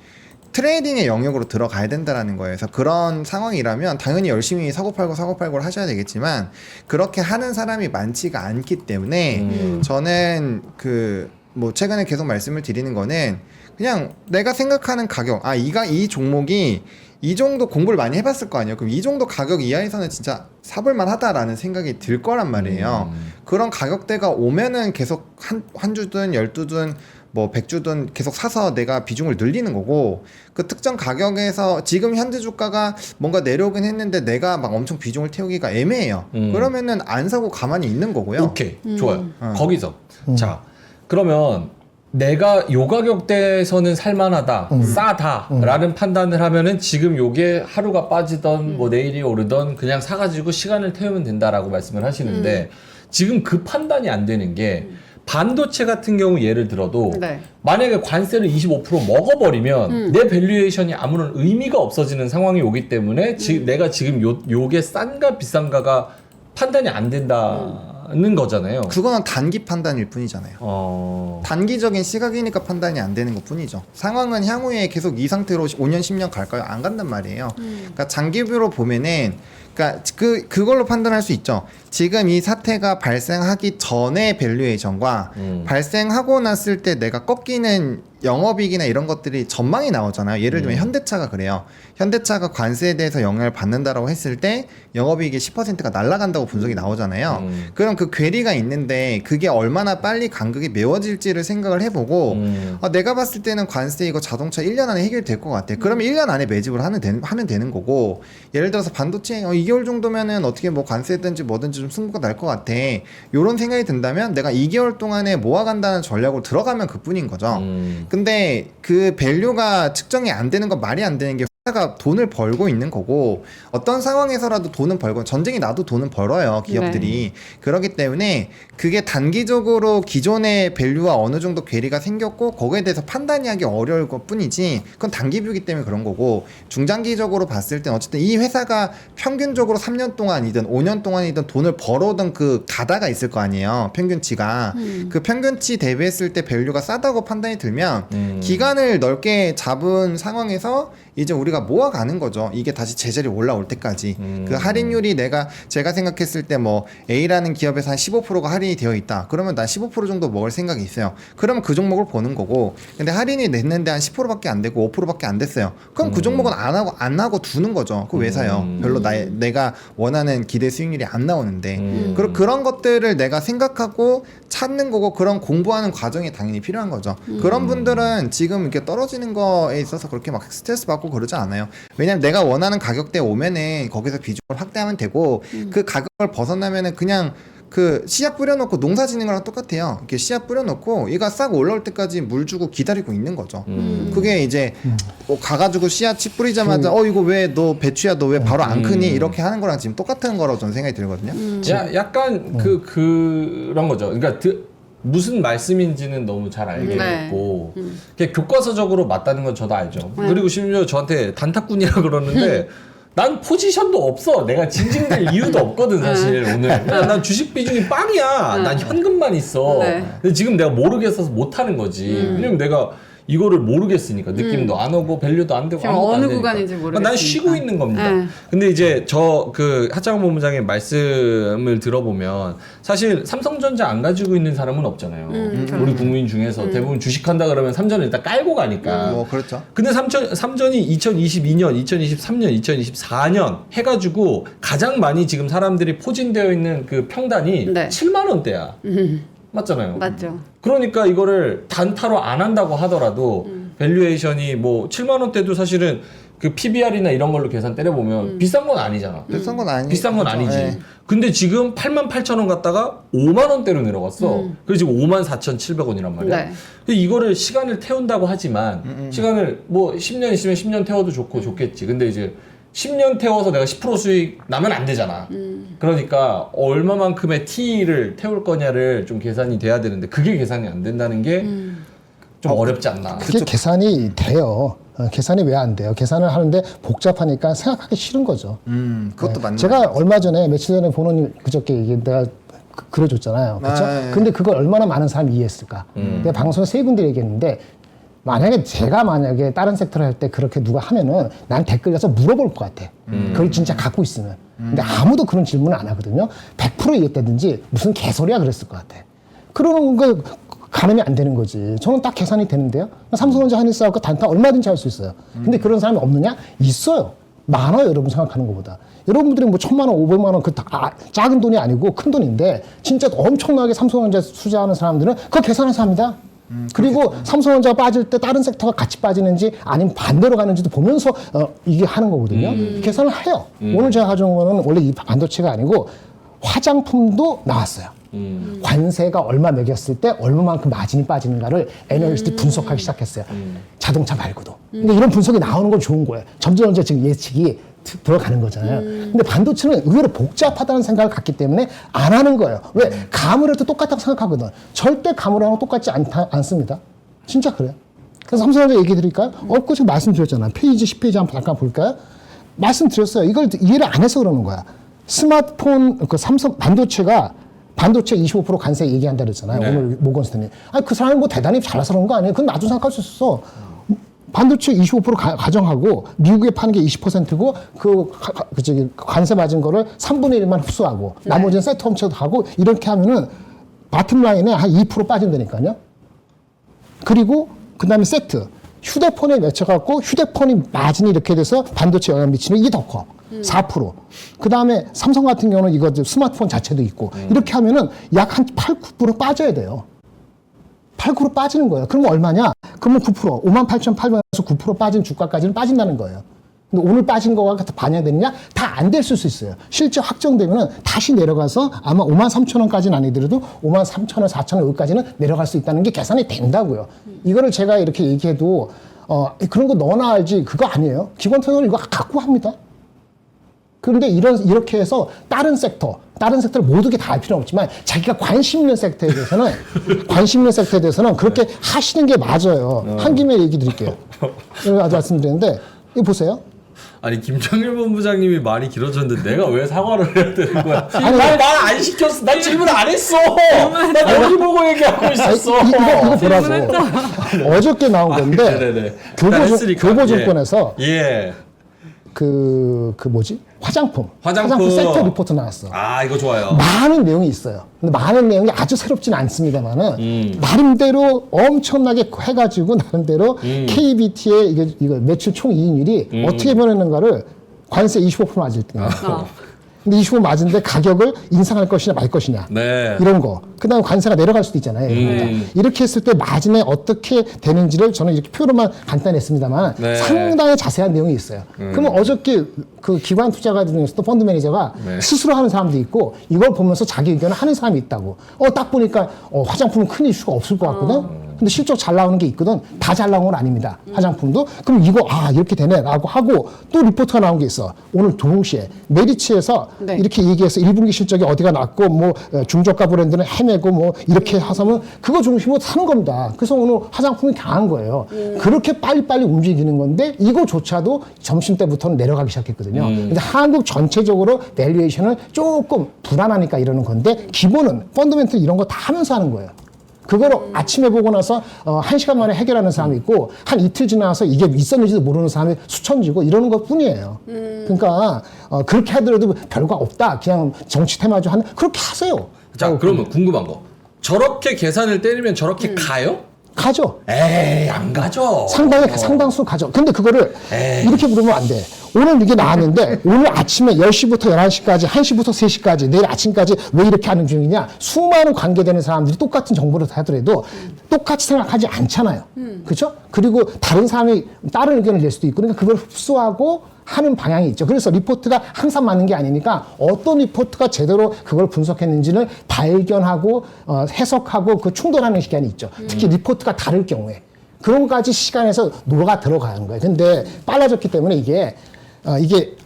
트레이딩의 영역으로 들어가야 된다라는 거예요. 그래서 그런 상황이라면 당연히 열심히 사고팔고를 하셔야 되겠지만 그렇게 하는 사람이 많지가 않기 때문에 저는 뭐 최근에 계속 말씀을 드리는 거는 그냥 내가 생각하는 가격 이 종목이 이 정도 공부를 많이 해봤을 거 아니에요. 그럼 이 정도 가격 이하에서는 진짜 사볼만 하다라는 생각이 들 거란 말이에요. 그런 가격대가 오면은 계속 한 주든 12주든 뭐 100주든 계속 사서 내가 비중을 늘리는 거고 그 특정 가격에서 지금 현재 주가가 뭔가 내려오긴 했는데 내가 막 엄청 비중을 태우기가 애매해요. 그러면은 안 사고 가만히 있는 거고요. 오케이 좋아요. 거기서 자 그러면 내가 요 가격대에서는 살만하다, 싸다라는 판단을 하면은 지금 요게 하루가 빠지던 뭐 내일이 오르던 그냥 사가지고 시간을 태우면 된다라고 말씀을 하시는데 지금 그 판단이 안 되는 게 반도체 같은 경우 예를 들어도 네. 만약에 관세를 25% 먹어버리면 내 밸류에이션이 아무런 의미가 없어지는 상황이 오기 때문에 내가 지금 요게 싼가 비싼가가 판단이 안 된다는 거잖아요. 그거는 단기 판단일 뿐이잖아요. 단기적인 시각이니까 판단이 안 되는 것 뿐이죠. 상황은 향후에 계속 이 상태로 5년, 10년 갈까요? 안 간단 말이에요. 그러니까 장기뷰로 보면은 그러니까 그걸로 판단할 수 있죠. 지금 이 사태가 발생하기 전의 밸류에이션과 발생하고 났을 때 내가 꺾이는 영업이익이나 이런 것들이 전망이 나오잖아요. 예를 들면 현대차가 그래요. 현대차가 관세에 대해서 영향을 받는다라고 했을 때 영업이익의 10%가 날아간다고 분석이 나오잖아요. 그럼 그 괴리가 있는데 그게 얼마나 빨리 간극이 메워질지를 생각을 해보고 내가 봤을 때는 관세 이거 자동차 1년 안에 해결될 것 같아. 그러면 1년 안에 매집을 하면 되는 거고 예를 들어서 반도체 2개월 정도면은 어떻게 뭐 관세든지 뭐든지 좀 승부가 날 것 같아. 요런 생각이 든다면 내가 2개월 동안에 모아간다는 전략으로 들어가면 그뿐인 거죠. 근데 그 밸류가 측정이 안 되는 건 말이 안 되는 게 회사가 돈을 벌고 있는 거고 어떤 상황에서라도 돈은 벌고 전쟁이 나도 돈은 벌어요 기업들이. 그렇기 때문에 그게 단기적으로 기존의 밸류와 어느 정도 괴리가 생겼고 거기에 대해서 판단이 하기 어려울 것 뿐이지 그건 단기뷰이기 때문에 그런 거고 중장기적으로 봤을 땐 어쨌든 이 회사가 평균적으로 3년 동안이든 5년 동안이든 돈을 벌어오던 그 가다가 있을 거 아니에요 평균치가. 그 평균치 대비했을 때 밸류가 싸다고 판단이 들면 기간을 넓게 잡은 상황에서 이제 우리가 모아가는 거죠. 이게 다시 제자리 올라올 때까지. 그 할인율이 제가 생각했을 때 뭐 A라는 기업에서 한 15%가 할인이 되어 있다. 그러면 난 15% 정도 먹을 생각이 있어요. 그러면 그 종목을 보는 거고. 근데 할인이 냈는데 한 10%밖에 안 되고 5%밖에 안 됐어요. 그럼 그 종목은 안 하고 두는 거죠. 그거 왜 사요? 별로 내가 원하는 기대 수익률이 안 나오는데. 그런 것들을 내가 생각하고 찾는 거고 그런 공부하는 과정이 당연히 필요한 거죠. 그런 분들은 지금 이렇게 떨어지는 거에 있어서 그렇게 막 스트레스 받고 그러지 않아요. 왜냐면 내가 원하는 가격대에 오면은 거기서 비중을 확대하면 되고 그 가격을 벗어나면은 그냥 그 씨앗 뿌려놓고 농사 짓는 거랑 똑같아요. 이렇게 씨앗 뿌려놓고 얘가 싹 올라올 때까지 물 주고 기다리고 있는 거죠. 그게 이제 가가지고 씨앗이 뿌리자마자 이거 왜 너 배추야 너 왜 바로 안 크니 이렇게 하는 거랑 지금 똑같은 거라고 저는 생각이 들거든요. 약간 그런 거죠. 그러니까 무슨 말씀인지는 너무 잘 알겠고 그게 교과서적으로 맞다는 건 저도 알죠. 그리고 심지어 저한테 단타꾼이라 그러는데 난 포지션도 없어. 내가 징징댈 이유도 없거든 사실 오늘. 난 주식 비중이 빵이야. 난 현금만 있어. 근데 지금 내가 모르겠어서 못 하는 거지. 왜냐면 내가 이거를 모르겠으니까 느낌도 안 오고 밸류도 안 되고 아무것도 어느 안 되니까. 구간인지 모르겠으니까. 난 쉬고 있는 겁니다. 근데 이제 그 하창원 본부장의 말씀을 들어보면 사실 삼성전자 안 가지고 있는 사람은 없잖아요. 우리 국민 중에서 대부분 주식한다 그러면 삼전을 일단 깔고 가니까. 뭐 그렇죠. 근데 삼전이 2022년, 2023년, 2024년 해가지고 가장 많이 지금 사람들이 포진되어 있는 그 평단이 7만 원대야. 맞잖아요. 맞죠. 그러니까 이거를 단타로 안 한다고 하더라도 밸류에이션이 뭐 7만 원대도 사실은 그 PBR이나 이런 걸로 계산 때려보면 비싼 건 아니잖아. 비싼 건 아니지. 비싼 건 아니지. 근데 지금 88,000원 갔다가 5만 원대로 내려갔어. 그래서 지금 54,700원이란 말이야. 근데 이거를 시간을 태운다고 하지만 시간을 뭐 10년 있으면 10년 태워도 좋고 좋겠지. 근데 이제 10년 태워서 내가 10% 수익 나면 안 되잖아. 그러니까 얼마만큼의 T를 태울 거냐를 좀 계산이 돼야 되는데 그게 계산이 안 된다는 게 좀 어렵지 않나. 그게 계산이 돼요. 계산이 왜 안 돼요? 계산을 하는데 복잡하니까 생각하기 싫은 거죠. 그것도 맞는 제가 얼마 전에 며칠 전에 보는 그저께 이게 내가 그려줬잖아요. 그렇죠? 근데 그걸 얼마나 많은 사람이 이해했을까? 내가 방송에 세 분들이 얘기했는데 제가 만약에 다른 섹터를 할 때 그렇게 누가 하면은 난 댓글 가서 물어볼 것 같아. 그걸 진짜 갖고 있으면. 근데 아무도 그런 질문을 안 하거든요. 100% 이겼다든지 무슨 개소리야 그랬을 것 같아. 그러는 거 가늠이 안 되는 거지. 저는 딱 계산이 되는데요. 삼성전자 하이닉스하고 단타 얼마든지 할 수 있어요. 근데 그런 사람이 없느냐? 있어요. 많아요. 여러분 생각하는 것보다. 여러분들이 뭐 1,000만 원, 500만 원 작은 돈이 아니고 큰 돈인데 진짜 엄청나게 삼성전자 투자하는 사람들은 그거 계산한 사람이다. 그리고 삼성전자가 빠질 때 다른 섹터가 같이 빠지는지 아니면 반대로 가는지도 보면서 이게 하는 거거든요. 계산을 해요. 오늘 제가 가져온 거는 원래 이 반도체가 아니고 화장품도 나왔어요. 관세가 얼마 매겼을 때 얼마만큼 마진이 빠지는가를 애널리스트 분석하기 시작했어요. 자동차 말고도. 근데 이런 분석이 나오는 건 좋은 거예요. 점점 지금 예측이 들어가는 거잖아요. 근데 반도체는 의외로 복잡하다는 생각을 갖기 때문에 안 하는 거예요. 왜? 가물해도 똑같다고 생각하거든. 절대 가물하고 똑같지 않습니다. 진짜 그래요. 그래서 삼성전자 얘기해 드릴까요? 그 제가 말씀드렸잖아요. 페이지 10페이지 한번 잠깐 볼까요? 말씀드렸어요. 이걸 이해를 안 해서 그러는 거야. 스마트폰 그 삼성 반도체 25% 관세 얘기한다 그랬잖아요. 오늘 모건스탠리. 그 사람이 뭐 대단히 잘해서 그런 거 아니에요. 그건 나도 생각할 수 있어. 반도체 25% 가정하고 미국에 파는 게 20%고 관세 맞은 거를 3분의 1만 흡수하고 나머지는 세트 홈체도 하고 이렇게 하면은 바텀 라인에 한 2% 빠진다니까요. 그리고 그다음에 세트 휴대폰에 맺혀갖고 휴대폰이 마진이 이렇게 돼서 반도체 영향 미치는 이게 더 커. 4%. 그 다음에 삼성 같은 경우는 이거 스마트폰 자체도 있고 이렇게 하면은 약 한 8, 9% 빠져야 돼요. 8% 빠지는 거예요. 그러면 얼마냐? 그러면 9%, 58,800원에서 9% 빠진 주가까지는 빠진다는 거예요. 근데 오늘 빠진 거가 반영되느냐? 다 안 됐을 수 있어요. 실제 확정되면은 다시 내려가서 아마 53,000원까지는 아니더라도 53,000원, 4,000원 여기까지는 내려갈 수 있다는 게 계산이 된다고요. 이거를 제가 이렇게 얘기해도 그런 거 너나 알지 그거 아니에요. 기관 투자자는 이거 갖고 합니다. 그런데 이렇게 해서 다른 섹터를 모두 다 할 필요는 없지만 자기가 관심 있는 섹터에 대해서는 그렇게 하시는 게 맞아요. 한 김에 얘기 드릴게요. 아주 말씀드리는데 이거 보세요. 아니 김정일 본부장님이 말이 길어졌는데 내가 왜 사과를 해야 되는 거야? 아니, 말 안 시켰어. 난 질문 안 했어. 나 여기 보고 얘기하고 있었어. 이거 보라고. 어저께 나온 건데 네네네. 나 했으니까. 교보증권에서 예. 그 뭐지? 화장품 섹터 리포트 나왔어. 아 이거 좋아요. 많은 내용이 있어요. 근데 많은 내용이 아주 새롭지는 않습니다만은 나름대로 엄청나게 해가지고 나름대로 KBT의 이거 매출 총 이익률이 어떻게 변했는가를 관세 25% 맞을 때. 근데 25% 맞은데 가격을 인상할 것이냐 말 것이냐 네. 이런 거. 그다음에 관세가 내려갈 수도 있잖아요. 이렇게 했을 때 마진에 어떻게 되는지를 저는 이렇게 표로만 간단히 했습니다만 네. 상당히 자세한 내용이 있어요. 그러면 어저께 그 기관 투자가 중에서도 펀드 매니저가 네. 스스로 하는 사람도 있고 이걸 보면서 자기 의견을 하는 사람이 있다고. 딱 보니까 화장품은 큰 이슈가 없을 것 같거든. 근데 실적 잘 나오는 게 있거든. 다 잘 나온 건 아닙니다. 화장품도. 그럼 이거 이렇게 되네라고 하고 또 리포트가 나온 게 있어. 오늘 동시에 메리츠에서 네. 이렇게 얘기해서 1분기 실적이 어디가 났고 뭐 중저가 브랜드는 헤매고 뭐 이렇게 하면 그거 중심으로 사는 겁니다. 그래서 오늘 화장품이 강한 거예요. 그렇게 빨리빨리 움직이는 건데 이거조차도 점심 때부터는 내려가기 시작했거든요. 근데 한국 전체적으로 밸류에이션은 조금 불안하니까 이러는 건데 기본은 펀더멘털 이런 거 다 하면서 하는 거예요. 그거를 아침에 보고 나서 1시간 만에 해결하는 사람이 있고 한 이틀 지나서 이게 있었는지도 모르는 사람이 수천지고 이러는 것 뿐이에요. 그러니까 그렇게 하더라도 별거 없다. 그냥 정치 테마주 하는 그렇게 하세요. 자 그러면 궁금한 거. 저렇게 계산을 때리면 저렇게 가요? 가죠. 에이 안 가죠. 상당수 가죠. 근데 그거를 에이. 이렇게 부르면 안 돼. 오늘 이게 나왔는데 오늘 아침에 10시부터 11시까지 1시부터 3시까지 내일 아침까지 왜 이렇게 하는 중이냐. 수많은 관계되는 사람들이 똑같은 정보를 하더라도 똑같이 생각하지 않잖아요. 그렇죠? 그리고 다른 사람이 다른 의견을 낼 수도 있고 그러니까 그걸 흡수하고 하는 방향이 있죠. 그래서 리포트가 항상 맞는 게 아니니까 어떤 리포트가 제대로 그걸 분석했는지를 발견하고 해석하고 그 충돌하는 시간이 있죠. 특히 리포트가 다를 경우에. 그런 것까지 시간에서 녹아 들어가는 거예요. 근데 빨라졌기 때문에 이게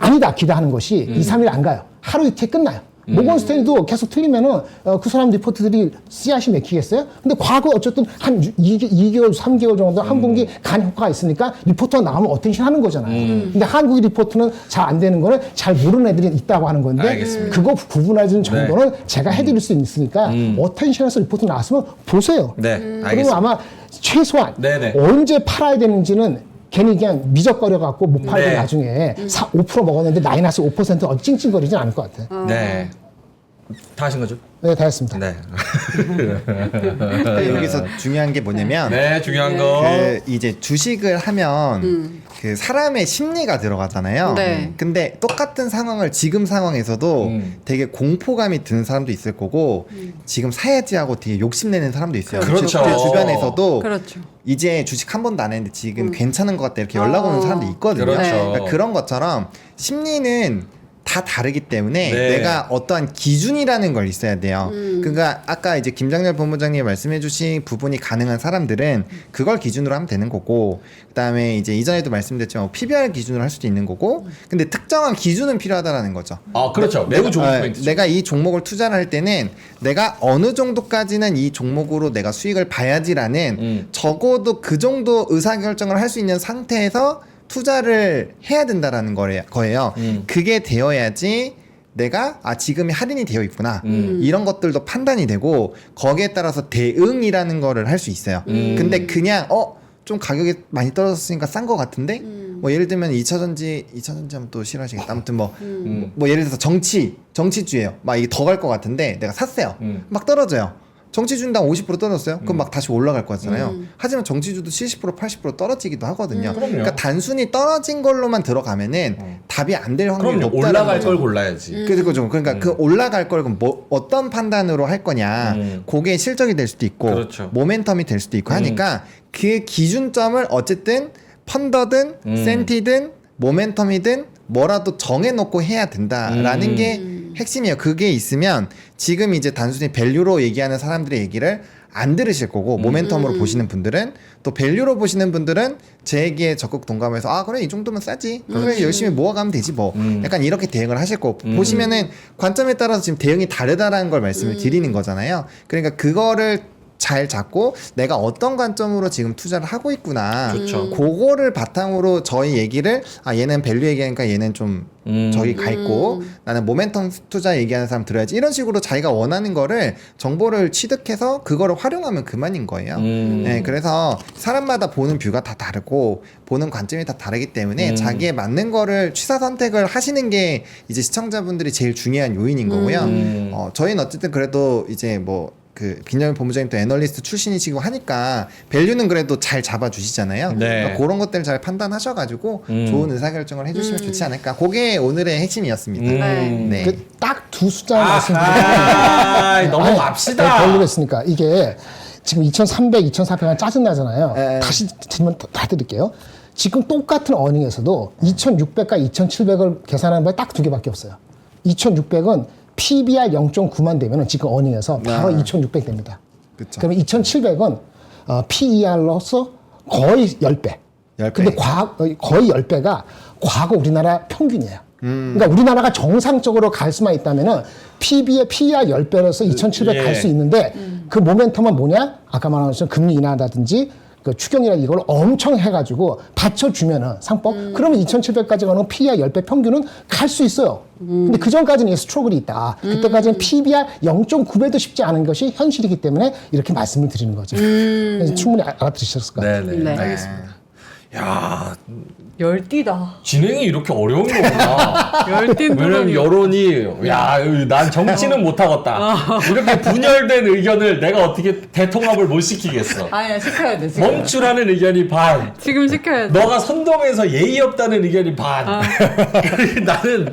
아니다 기대하는 것이 2, 3일 안 가요. 하루 이틀 끝나요. 모건 스탠리도 계속 틀리면은 그 사람 리포트들이 씨앗이 맥히겠어요? 근데 과거 어쨌든 한 2개월, 3개월 정도 한 분기 간 효과가 있으니까 리포트가 나오면 어텐션 하는 거잖아요. 근데 한국의 리포트는 잘 안 되는 거는 잘 모르는 애들이 있다고 하는 건데 알겠습니다. 그거 구분해주는 정도는 제가 해드릴 수 있으니까 어텐션에서 리포트 나왔으면 보세요. 네, 그러면 알겠습니다. 아마 최소한 네네. 언제 팔아야 되는지는 괜히 그냥 미적거려갖고 못 팔고 네. 나중에 5% 먹었는데 마이너스 5% 찡찡거리진 않을 것 같아요. 네. 다 하신 거죠? 네, 다 했습니다. 네. 근데 여기서 중요한 게 뭐냐면 네, 중요한 거. 그 이제 주식을 하면 그 사람의 심리가 들어가잖아요. 네. 근데 똑같은 상황을 지금 상황에서도 되게 공포감이 드는 사람도 있을 거고 지금 사야지 하고 되게 욕심내는 사람도 있어요. 그렇죠. 제 주변에서도 그렇죠. 이제 주식 한 번도 안 했는데 지금 괜찮은 것 같다 이렇게 연락 오는 사람도 있거든요. 그렇죠. 그러니까 그런 것처럼 심리는 다 다르기 때문에 네. 내가 어떠한 기준이라는 걸 있어야 돼요. 그러니까 아까 이제 김장렬 본부장님이 말씀해주신 부분이 가능한 사람들은 그걸 기준으로 하면 되는 거고, 그다음에 이제 이전에도 말씀드렸지만 PBR 기준으로 할 수도 있는 거고, 근데 특정한 기준은 필요하다라는 거죠. 아, 그렇죠. 매우 좋은 포인트죠. 내가 이 종목을 투자를 할 때는 내가 어느 정도까지는 이 종목으로 내가 수익을 봐야지라는 적어도 그 정도 의사결정을 할 수 있는 상태에서 투자를 해야 된다라는 거예요. 그게 되어야지 내가 지금이 할인이 되어 있구나 이런 것들도 판단이 되고 거기에 따라서 대응이라는 거를 할 수 있어요. 근데 그냥 좀 가격이 많이 떨어졌으니까 싼 거 같은데 뭐 예를 들면 2차전지 하면 또 싫어하시겠다. 아무튼 뭐 예를 들어서 정치주예요. 막 이게 더 갈 것 같은데 내가 샀어요. 막 떨어져요. 정치주당 50% 떨어졌어요? 그럼 막 다시 올라갈 거잖아요. 하지만 정치주도 70% 80% 떨어지기도 하거든요. 그러니까 단순히 떨어진 걸로만 들어가면은 답이 안 될 확률이 그럼요. 높다는 올라갈 거죠. 걸 골라야지. 그죠. 그러니까 그 올라갈 걸 그럼 뭐 어떤 판단으로 할 거냐. 그게 실적이 될 수도 있고 그렇죠. 모멘텀이 될 수도 있고 하니까 그 기준점을 어쨌든 펀더든 센티든 모멘텀이든 뭐라도 정해놓고 해야 된다라는 게 핵심이에요. 그게 있으면 지금 이제 단순히 밸류로 얘기하는 사람들의 얘기를 안 들으실 거고 모멘텀으로 보시는 분들은 또 밸류로 보시는 분들은 제 얘기에 적극 동감해서 아 그래 이 정도면 싸지 그래 열심히 모아가면 되지 뭐 약간 이렇게 대응을 하실 거고 보시면은 관점에 따라서 지금 대응이 다르다라는 걸 말씀을 드리는 거잖아요. 그러니까 그거를 잘 잡고 내가 어떤 관점으로 지금 투자를 하고 있구나. 좋죠. 그거를 바탕으로 저희 얘기를 아 얘는 밸류 얘기하니까 얘는 좀 저기 가 있고 나는 모멘텀 투자 얘기하는 사람 들어야지. 이런 식으로 자기가 원하는 거를 정보를 취득해서 그거를 활용하면 그만인 거예요. 네, 그래서 사람마다 보는 뷰가 다 다르고 보는 관점이 다 다르기 때문에 자기에 맞는 거를 취사 선택을 하시는 게 이제 시청자분들이 제일 중요한 요인인 거고요. 저희는 어쨌든 그래도 이제 뭐 그 빈여민 본부장님 또 애널리스트 출신이시고 하니까 밸류는 그래도 잘 잡아주시잖아요. 네. 그러니까 그런 것들을 잘 판단하셔가지고 좋은 의사결정을 해주시면 좋지 않을까. 그게 오늘의 핵심이었습니다. 네. 그 딱 두 숫자 말씀드리면 넘어갑시다. 별로랬으니까 이게 지금 2,300, 2,400만 짜증나잖아요. 네. 다시 질문 다 드릴게요. 지금 똑같은 어닝에서도 2,600과 2,700을 계산하는 바 딱 두 개밖에 없어요. 2,600은 PBR 0.9만 되면 지금 어닝에서 바로 2,600 됩니다. 그쵸. 그러면 2,700은 PER로서 거의 10배. 10배. 근데 거의 10배가 과거 우리나라 평균이에요. 그러니까 우리나라가 정상적으로 갈 수만 있다면은 PB의 PER 10배로서 2,700 갈 수 있는데 그 모멘텀은 뭐냐? 아까 말한 것처럼 금리 인하라든지 그 추경이나 이걸 엄청 해가지고 받쳐주면은 상법 그러면 2,700까지 가는 PER 10배 평균은 갈 수 있어요. 근데 그 전까지는 스트로글이 있다. 그때까지는 PBR 0.9배도 쉽지 않은 것이 현실이기 때문에 이렇게 말씀을 드리는 거죠. 그래서 충분히 알아들으셨을 것 같아요. 네네. 네. 알겠습니다. 야 열띠다. 진행이 이렇게 어려운 거구나. 열띤 왜냐면 여론이 난 정치는 못하겠다. 이렇게 분열된 의견을 내가 어떻게 대통합을 못 시키겠어. 아니야, 시켜야 돼, 지금. 멈추라는 의견이 반. 지금 시켜야 돼. 너가 선동해서 예의 없다는 의견이 반. 나는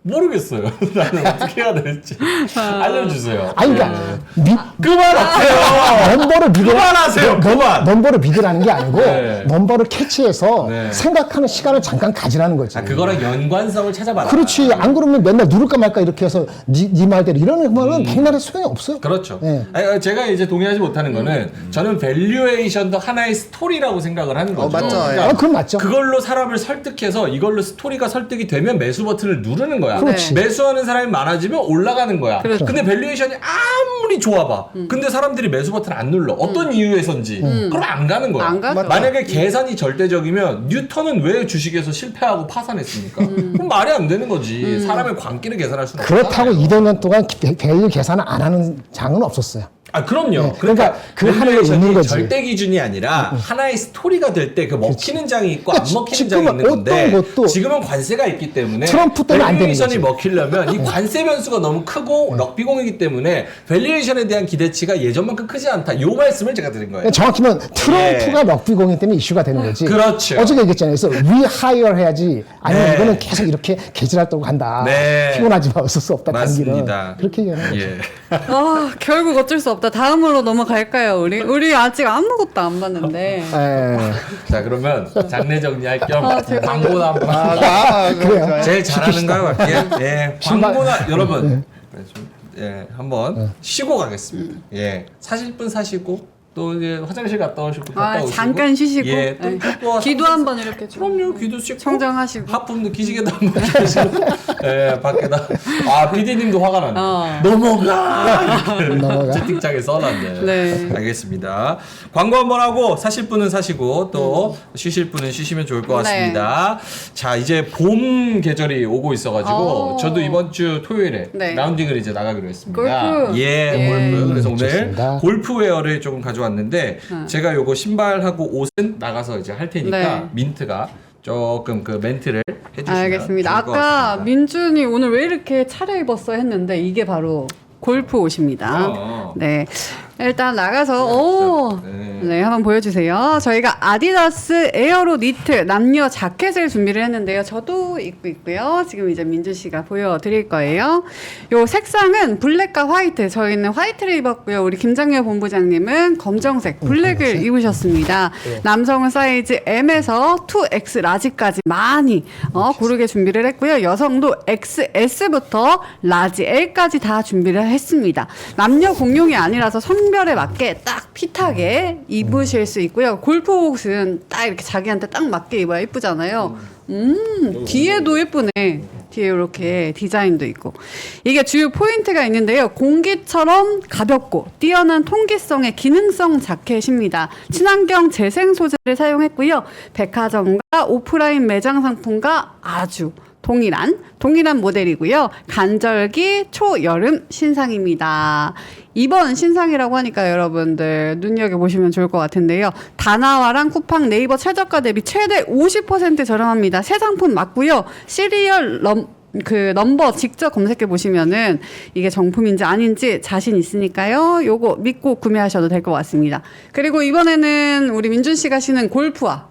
모르겠어요. 나는 어떻게 해야 될지 알려주세요. 아니, 그러니까 그만하세요. 넘버를 그만하세요. 그만. 넘버를 믿으라는 게 아니고 네. 넘버를 캐치해서 네. 생각하는 시간을 잠깐 가지라는 거지. 그거랑 연관성을 찾아봐라. 그렇지. 안 그러면 맨날 누를까 말까 이렇게 해서 네 말대로 이러는 거는 백날에 소용이 없어요. 그렇죠. 네. 아니, 제가 이제 동의하지 못하는 거는 저는 밸류에이션도 하나의 스토리라고 생각을 하는 거죠. 맞죠. 그러니까 그건 맞죠. 그걸로 사람을 설득해서 이걸로 스토리가 설득이 되면 매수 버튼을 누르는 거야. 그렇지. 매수하는 사람이 많아지면 올라가는 거야. 그렇죠. 근데 밸류에이션이 아무리 좋아봐. 근데 사람들이 매수 버튼 안 눌러. 어떤 이유에선지. 그럼 안 가는 거야. 안 가죠. 만약에 계산이 절대적이면 뉴턴은 왜 주식에서 실패하고 파산했습니까? 그럼 말이 안 되는 거지. 사람의 광기를 계산할 수는 그렇다고 없잖아요. 2년 동안 밸류 계산을 안 하는 장은 없었어요. 아 그럼요. 네, 그러니까 그 하나를 밸류에이션이 있는 거지. 절대 기준이 아니라 하나의 스토리가 될 때 그 먹히는 장이 있고 안 그러니까 먹히는 장이 지금은 있는 건데 어떤 것도 지금은 관세가 있기 때문에 트럼프 때문에 안 되는 밸류에이션이 거지. 먹히려면 이 관세 변수가 너무 크고 럭비공이기 때문에 밸류에이션에 대한 기대치가 예전만큼 크지 않다. 요 말씀을 제가 드린 거예요. 정확히는 트럼프가 럭비공이 때문에 이슈가 되는 거지. 그렇죠. 어제 얘기했잖아요. 그래서 리하이어 해야지. 아니면 네. 이거는 계속 이렇게 개질할 떨고 간다. 네. 피곤하지 마. 어쩔 수 없다. 맞습니다. 단기는. 그렇게 얘기하는 거죠. 예. 아, 결국 어쩔 수 없다. 다음으로 넘어갈까요, 우리? 우리 아직 아무것도 안 봤는데. 에. 자 그러면 장례 정리할 겸 아, 제발. 광고나 한번 그래요. 제일 잘하는 거 갈게요. 예, 신발- 광고나 여러분, 한번 쉬고 가겠습니다. 예, 사실 분 사시고 또 이제 화장실 갔다 오시고 갔다 오시고 잠깐 쉬시고. 예, 네. 또 기도 한번 이렇게 좀. 그럼요, 기도 씻고 청정하시고. 하품도 기지개도 한번 하시고 예, 밖에다 PD님도 화가 났네. 넘어가 넘어가. 채팅창에 써놨네. 네. 알겠습니다. 광고 한번 하고 사실 분은 사시고 또 쉬실 분은 쉬시면 좋을 것 같습니다. 자 이제 봄 계절이 오고 있어가지고 오. 저도 이번 주 토요일에 네. 라운딩을 이제 나가기로 했습니다. 골프. 예, 예. 골프. 그래서 오늘 좋습니다. 골프웨어를 조금 가져왔는데 제가 요거 신발하고 옷은 나가서 이제 할 테니까 네. 민트가 조금 그 멘트를 해주시면 알겠습니다. 좋을 것 아까 같습니다. 민준이 오늘 왜 이렇게 차려입었어 했는데 이게 바로 골프 옷입니다. 네. 일단 나가서 네, 한번 보여주세요. 저희가 아디다스 에어로 니트 남녀 자켓을 준비를 했는데요. 저도 입고 있고요. 지금 이제 민준 씨가 보여드릴 거예요. 요 색상은 블랙과 화이트. 저희는 화이트를 입었고요. 우리 김장렬 본부장님은 검정색 블랙을 입으셨습니다. 남성은 사이즈 M에서 2X 라지까지 많이 고르게 준비를 했고요. 여성도 XS부터 라지 L까지 다 준비를 했습니다. 남녀 공용이 아니라서 성별에 맞게 딱 핏하게 입으실 수 있고요. 골프 옷은 딱 이렇게 자기한테 딱 맞게 입어야 예쁘잖아요. 뒤에도 예쁘네. 뒤에 이렇게 디자인도 있고. 이게 주요 포인트가 있는데요. 공기처럼 가볍고 뛰어난 통기성의 기능성 자켓입니다. 친환경 재생 소재를 사용했고요. 백화점과 오프라인 매장 상품과 아주 동일한 모델이고요. 간절기 초여름 신상입니다. 이번 신상이라고 하니까 여러분들 눈여겨보시면 좋을 것 같은데요. 다나와랑 쿠팡 네이버 최저가 대비 최대 50% 저렴합니다. 새 상품 맞고요. 시리얼 넘버 직접 검색해 보시면은 이게 정품인지 아닌지 자신 있으니까요. 요거 믿고 구매하셔도 될 것 같습니다. 그리고 이번에는 우리 민준 씨가 신은 골프화.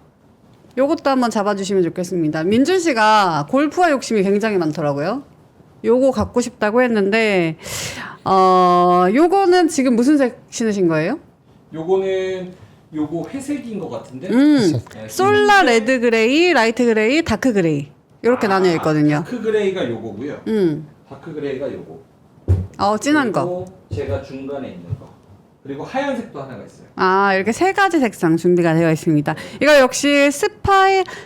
요것도 한번 잡아주시면 좋겠습니다. 민준 씨가 골프화 욕심이 굉장히 많더라고요. 요거 갖고 싶다고 했는데, 요거는 지금 무슨 색 신으신 거예요? 요거는 요거 회색인 것 같은데. 네, 솔라 레드 그레이, 라이트 그레이, 다크 그레이. 이렇게 나뉘어 있거든요. 다크 그레이가 요거고요. 다크 그레이가 요거. 진한 거. 그리고 제가 중간에 있는 거. 그리고 하얀색도 하나가 있어요. 이렇게 세 가지 색상 준비가 되어 있습니다. 이거 역시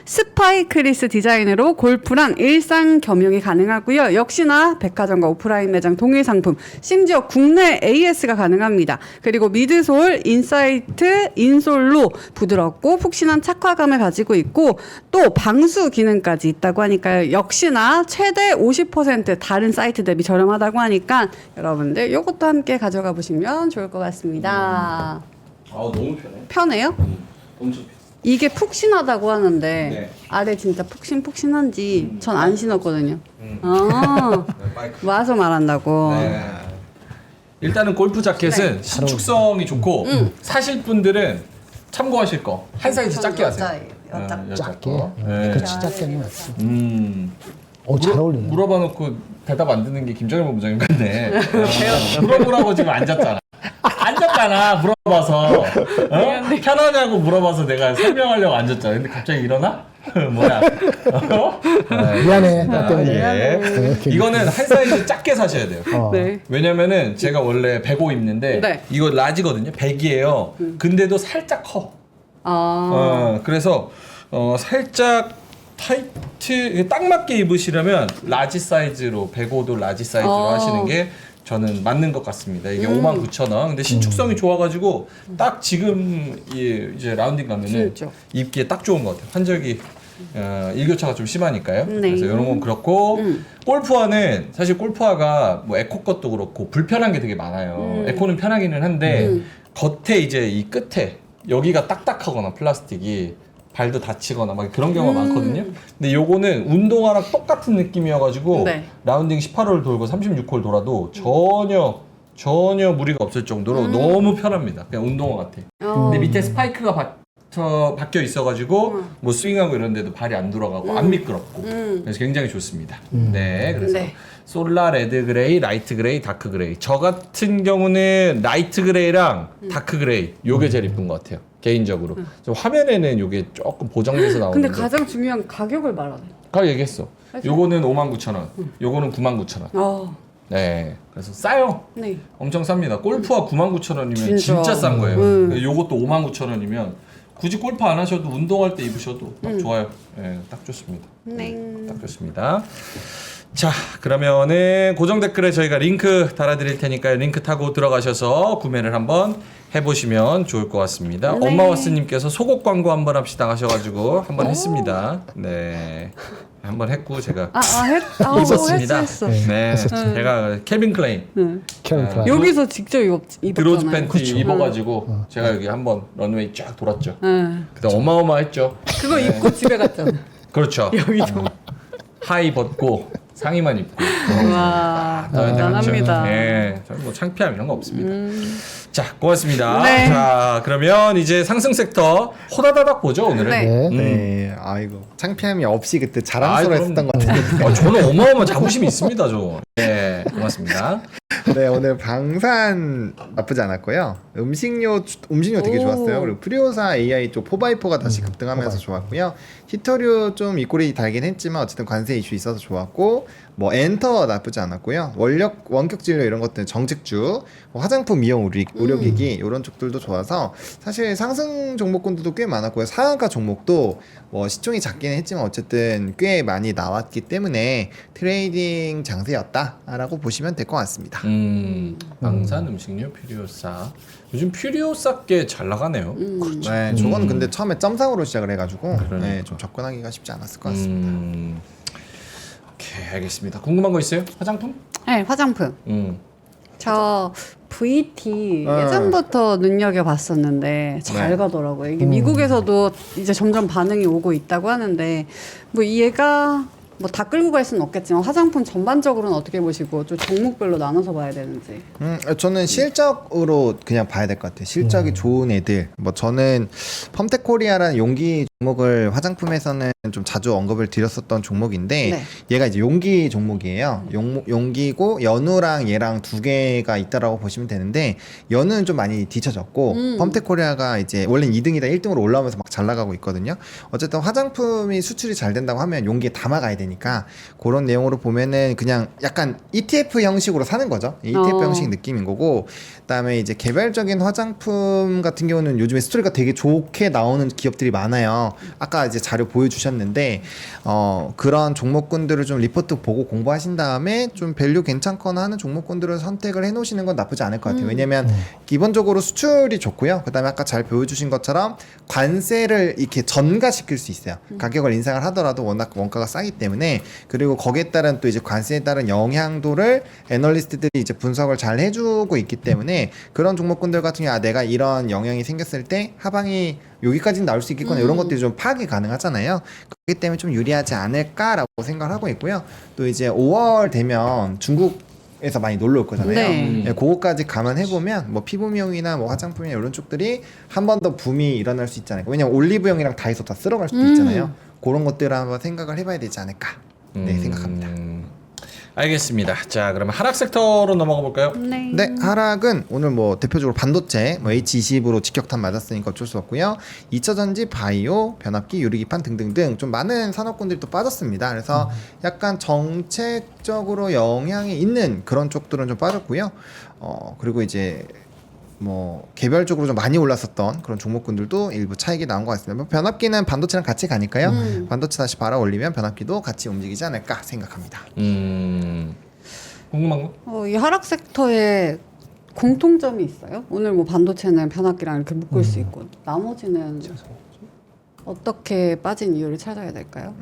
스파이크리스 디자인으로 골프랑 일상 겸용이 가능하고요. 역시나 백화점과 오프라인 매장 동일 상품, 심지어 국내 AS가 가능합니다. 그리고 미드솔, 인사이트, 인솔로 부드럽고 푹신한 착화감을 가지고 있고 또 방수 기능까지 있다고 하니까요. 역시나 최대 50% 다른 사이트 대비 저렴하다고 하니까 여러분들 이것도 함께 가져가 보시면 좋을 것 같습니다. 너무 편해. 편해요? 엄청 편해. 이게 푹신하다고 하는데 네. 아래 진짜 푹신푹신한지 전 안 신었거든요. 네, 와서 말한다고. 네. 일단은 골프 자켓은 신축성이 좋고 사실 분들은 참고하실 거 한 사이즈 작게 하세요. 작게. 네. 그렇지 작게는 맞지. 잘 어울리네. 물어봐 놓고 대답 안 듣는 게 김정일 본부장님 같네. 물어보라고 지금 앉았잖아. 물어봐서. 편하냐고 물어봐서 내가 설명하려고 앉았잖아. 근데 갑자기 일어나? 뭐야? 미안해. 나 때문에. 예. 이거는 한 사이즈 작게 사셔야 돼요. 네. 왜냐면은 제가 원래 105 입는데 네. 이거 라지거든요. 100이에요. 근데도 살짝 커. 그래서 살짝 타이트 딱 맞게 입으시려면 라지 사이즈로 105도 라지 사이즈로 하시는 게 저는 맞는 것 같습니다. 이게 59,000원. 근데 신축성이 좋아가지고 딱 지금 이제 라운딩 가면은 진짜. 입기에 딱 좋은 것 같아요. 환절기 일교차가 좀 심하니까요. 네. 그래서 이런 건 그렇고 골프화는 사실 골프화가 뭐 에코 것도 그렇고 불편한 게 되게 많아요. 에코는 편하기는 한데 겉에 이제 이 끝에 여기가 딱딱하거나 플라스틱이 발도 다치거나 막 그런 경우가 많거든요. 근데 요거는 운동화랑 똑같은 느낌이어가지고 네. 라운딩 18홀 돌고 36홀 돌아도 전혀 무리가 없을 정도로 너무 편합니다. 그냥 운동화 같아. 근데 밑에 스파이크가 박혀 있어가지고 뭐 스윙하고 이런 데도 발이 안 돌아가고 안 미끄럽고 그래서 굉장히 좋습니다. 네, 그래서 네. 솔라 레드 그레이, 라이트 그레이, 다크 그레이. 저 같은 경우는 라이트 그레이랑 다크 그레이 요게 제일 이쁜 것 같아요. 개인적으로. 좀 화면에는 요게 조금 보정돼서 나오는데. 근데 가장 중요한 가격을 말하네. 가격 얘기했어. 요거는 59,000원, 요거는 99,000원. 네, 그래서 싸요. 네. 엄청 쌉니다. 골프화 99,000원이면 진짜. 진짜 싼 거예요. 요것도 59,000원이면 굳이 골프 안 하셔도 운동할 때 입으셔도 딱 좋아요. 네, 딱 좋습니다. 네. 딱 좋습니다. 자, 그러면은 고정 댓글에 저희가 링크 달아드릴 테니까요. 링크 타고 들어가셔서 구매를 한번 해보시면 좋을 것 같습니다. 네. 엄마와스님께서 속옷 광고 한번 합시다 하셔가지고 한번 했습니다. 네, 한번 했고 제가 입었습니다. 했어. 네, 제가 켈빈 클레인 캐롤 클라인. 여기서 직접 입었잖아요. 드로즈 팬티 입어가지고 제가 여기 한번 런웨이 쫙 돌았죠. 그때 어마어마했죠. 그거 입고 집에 갔잖아. 그렇죠. 여기도. 하의 벗고 상의만 입고. 와, 나한테 갔죠. 대단합니다. 네, 저는 뭐 창피함 이런 거 없습니다. 자, 고맙습니다. 네. 자, 그러면 이제 상승 섹터 호다다닥 보죠 오늘은. 네. 네, 아이고 창피함이 없이 그때 자랑스러웠던 것 같은데. 저는 어마어마한 자부심이 있습니다, 저. 네, 고맙습니다. 네, 오늘 방산 나쁘지 않았고요. 음식료 되게 좋았어요. 그리고 프리오사 AI 쪽 4x4가 다시 급등하면서 좋았고요. 히토류 좀 입꼬리 달긴 했지만 어쨌든 관세 이슈 있어서 좋았고 뭐 엔터 나쁘지 않았고요. 원격 진료 이런 것들 정책주, 뭐 화장품, 미용, 의료기기 이런 쪽들도 좋아서 사실 상승 종목군들도 꽤 많았고요. 상한가 종목도 뭐 시총이 작긴 했지만 어쨌든 꽤 많이 나왔기 때문에 트레이딩 장세였다라고 보시면 될 것 같습니다. 방산 음식료 퓨리오사 요즘 퓨리오사께 잘 나가네요. 네, 저건 근데 처음에 점상으로 시작을 해가지고 네, 좀 접근하기가 쉽지 않았을 것 같습니다. 오케이 알겠습니다. 궁금한 거 있어요? 화장품? 네, 화장품. 저 VT 예전부터 눈여겨봤었는데 잘 네. 가더라고요. 이게 미국에서도 이제 점점 반응이 오고 있다고 하는데 뭐 얘가 뭐 다 끌고 갈 수는 없겠지만 화장품 전반적으로는 어떻게 보시고 좀 종목별로 나눠서 봐야 되는지. 저는 실적으로 그냥 봐야 될 것 같아요. 실적이 좋은 애들. 뭐 저는 펌텍코리아라는 용기 종목을 화장품에서는 좀 자주 언급을 드렸었던 종목인데 네. 얘가 이제 용기 종목이에요. 용기고 연우랑 얘랑 두 개가 있다라고 보시면 되는데 연우는 좀 많이 뒤쳐졌고 펌텍코리아가 이제 원래 2등이다 1등으로 올라오면서 막 잘 나가고 있거든요. 어쨌든 화장품이 수출이 잘 된다고 하면 용기에 담아가야 되니까 그런 내용으로 보면은 그냥 약간 ETF 형식으로 사는 거죠. ETF 형식 느낌인 거고 그다음에 이제 개별적인 화장품 같은 경우는 요즘에 스토리가 되게 좋게 나오는 기업들이 많아요. 아까 이제 자료 보여주셨는데 그런 종목군들을 좀 리포트 보고 공부하신 다음에 좀 밸류 괜찮거나 하는 종목군들을 선택을 해놓으시는 건 나쁘지 않을 것 같아요. 왜냐면 기본적으로 수출이 좋고요. 그다음에 아까 잘 보여주신 것처럼 관세를 이렇게 전가시킬 수 있어요. 가격을 인상을 하더라도 워낙 원가가 싸기 때문에 그리고 거기에 따른 또 이제 관세에 따른 영향도를 애널리스트들이 이제 분석을 잘 해주고 있기 때문에 그런 종목군들 같은 경우 내가 이런 영향이 생겼을 때 하방이 여기까지는 나올 수 있겠구나 이런 것들이 좀 파악이 가능하잖아요. 그렇기 때문에 좀 유리하지 않을까라고 생각을 하고 있고요. 또 이제 5월 되면 중국에서 많이 놀러 올 거잖아요. 네. 그거까지 감안해보면 뭐 피부미용이나 뭐 화장품이나 이런 쪽들이 한 번 더 붐이 일어날 수 있지 않을까. 왜냐면 올리브영이랑 다이소 다 쓸어갈 수도 있잖아요. 그런 것들을 한번 생각을 해봐야 되지 않을까 생각합니다. 알겠습니다. 자 그러면 하락 섹터로 넘어가 볼까요? 네. 네, 하락은 오늘 뭐 대표적으로 반도체, 뭐 H20으로 직격탄 맞았으니까 어쩔 수 없고요. 2차전지, 바이오, 변압기, 유리기판 등등등 좀 많은 산업군들이 또 빠졌습니다. 그래서 약간 정책적으로 영향이 있는 그런 쪽들은 좀 빠졌고요. 그리고 이제 뭐 개별적으로 좀 많이 올랐었던 그런 종목군들도 일부 차익이 나온 것 같습니다. 뭐 변압기는 반도체랑 같이 가니까요. 반도체 다시 바라 올리면 변압기도 같이 움직이지 않을까 생각합니다. 궁금한 거? 이 하락 섹터에 공통점이 있어요? 오늘 뭐 반도체는 변압기랑 이렇게 묶을 수 있고 나머지는 어떻게 빠진 이유를 찾아야 될까요?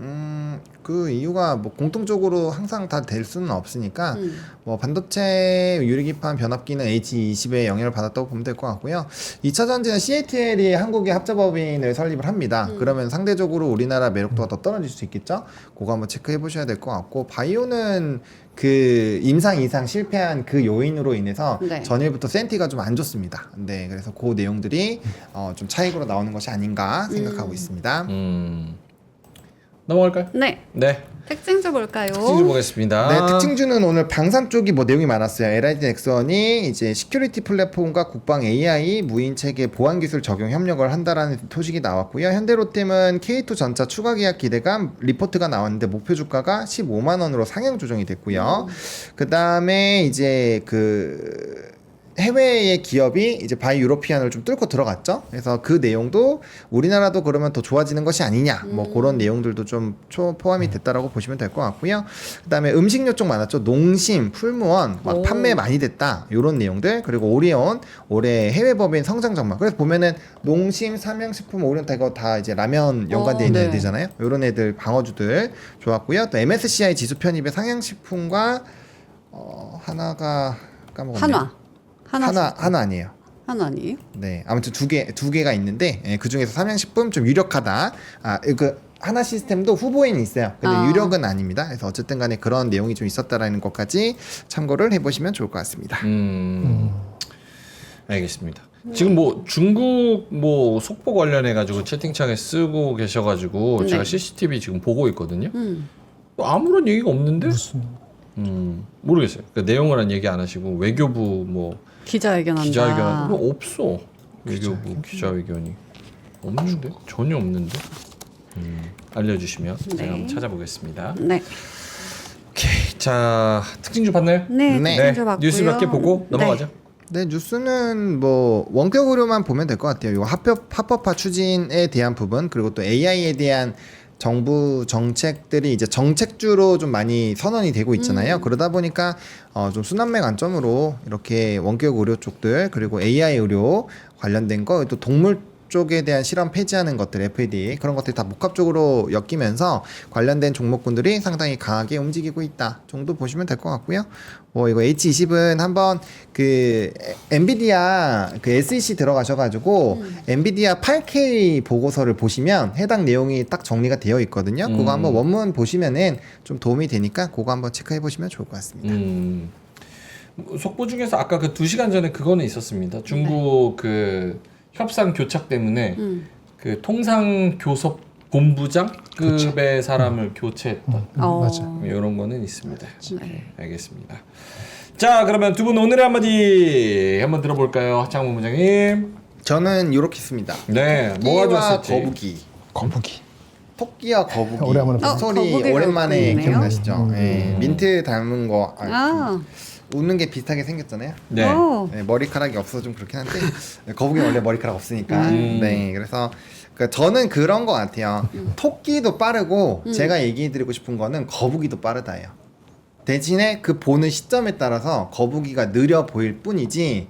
그 이유가 뭐 공통적으로 항상 다 될 수는 없으니까 뭐 반도체, 유리기판, 변압기는 H20에 영향을 받았다고 보면 될 것 같고요. 2차 전지는 CATL이 한국의 합자법인을 설립을 합니다. 그러면 상대적으로 우리나라 매력도가 더 떨어질 수 있겠죠? 그거 한번 체크해 보셔야 될 것 같고 바이오는 그 임상 이상 실패한 그 요인으로 인해서 네. 전일부터 센티가 좀 안 좋습니다. 네, 그래서 그 내용들이 좀 차익으로 나오는 것이 아닌가 생각하고 있습니다. 넘어갈까요? 네. 네. 특징주 볼까요? 특징주 보겠습니다. 네, 특징주는 오늘 방산 쪽이 뭐 내용이 많았어요. LID 넥선이 이제 시큐리티 플랫폼과 국방 AI 무인 체계 보안 기술 적용 협력을 한다라는 소식이 나왔고요. 현대로템은 K2 전차 추가 계약 기대감 리포트가 나왔는데 목표 주가가 15만 원으로 상향 조정이 됐고요. 그다음에 이제 그 해외의 기업이 이제 바이 유로피안을 좀 뚫고 들어갔죠. 그래서 그 내용도 우리나라도 그러면 더 좋아지는 것이 아니냐. 뭐 그런 내용들도 좀 포함이 됐다라고 보시면 될 것 같고요. 그다음에 음식료 쪽 많았죠. 농심, 풀무원 막 판매 많이 됐다. 이런 내용들. 그리고 오리온 올해 해외 법인 성장 전망. 그래서 보면은 농심, 삼양식품, 오리온 다 이거 다 이제 라면 연관되어 있는 네. 애들잖아요. 이런 애들 방어주들 좋았고요. 또 MSCI 지수 편입의 상향식품과 하나가 까먹었네요. 하나 아니에요. 하나 아니에요? 네, 아무튼 두 개가 있는데 그 중에서 삼양식품 좀 유력하다. 그 하나 시스템도 후보에는 있어요. 근데 유력은 아닙니다. 그래서 어쨌든 간에 그런 내용이 좀 있었다라는 것까지 참고를 해보시면 좋을 것 같습니다. 알겠습니다. 지금 뭐 중국 뭐 속보 관련해 가지고 채팅창에 쓰고 계셔가지고 네. 제가 CCTV 지금 보고 있거든요. 뭐 아무런 얘기가 없는데? 모르겠어요. 그 내용을 얘기 안 하시고 외교부 뭐 기자회견한다. 기자회견 뭐 없어. 외교부 기자회견이 없는데 전혀 없는데. 알려주시면 네. 제가 한번 찾아보겠습니다. 네. 오케이. 자, 특징주 봤나요? 네, 네. 특징주 봤고요. 뉴스 몇 개 보고 넘어가죠. 네, 뉴스는 뭐 원격 의료만 보면 될 것 같아요. 이거 합법화 추진에 대한 부분, 그리고 또 AI에 대한 정부 정책들이 이제 정책주로 좀 많이 선언이 되고 있잖아요. 그러다 보니까 좀 순환매 관점으로 이렇게 원격 의료 쪽들, 그리고 AI 의료 관련된 거, 또 동물 쪽에 대한 실험 폐지하는 것들, FDA 그런 것들이 다 복합적으로 엮이면서 관련된 종목군들이 상당히 강하게 움직이고 있다 정도 보시면 될 것 같고요. 뭐 이거 H20은 한번 그 엔비디아 그 SEC 들어가셔가지고 엔비디아 8K 보고서를 보시면 해당 내용이 딱 정리가 되어 있거든요. 그거 한번 원문 보시면은 좀 도움이 되니까 그거 한번 체크해 보시면 좋을 것 같습니다. 속보 중에서 아까 그 2시간 전에 그거는 있었습니다. 중국 그 협상 교착 때문에 그 통상 교섭 본부장급의 사람을 교체했던 맞아. 이런 거는 있습니다. 네. 알겠습니다. 자, 그러면 두 분 오늘의 한마디 한번 들어볼까요, 창 본부장님? 저는 이렇게 씁니다. 네, 뭐가 토끼와 좋았을지. 거북이. 거북이. 토끼와 거북이. 오랜만에 보네. 소리 거북이가 오랜만에 있네요. 기억나시죠? 예, 민트 닮은 거. 아, 웃는 게 비슷하게 생겼잖아요. 네. 오. 네, 머리카락이 없어서 좀 그렇긴 한데 거북이는 원래 머리카락 없으니까. 네, 그래서 저는 그런 것 같아요. 토끼도 빠르고 제가 얘기해드리고 싶은 거는 거북이도 빠르다예요. 대신에 그 보는 시점에 따라서 거북이가 느려 보일 뿐이지.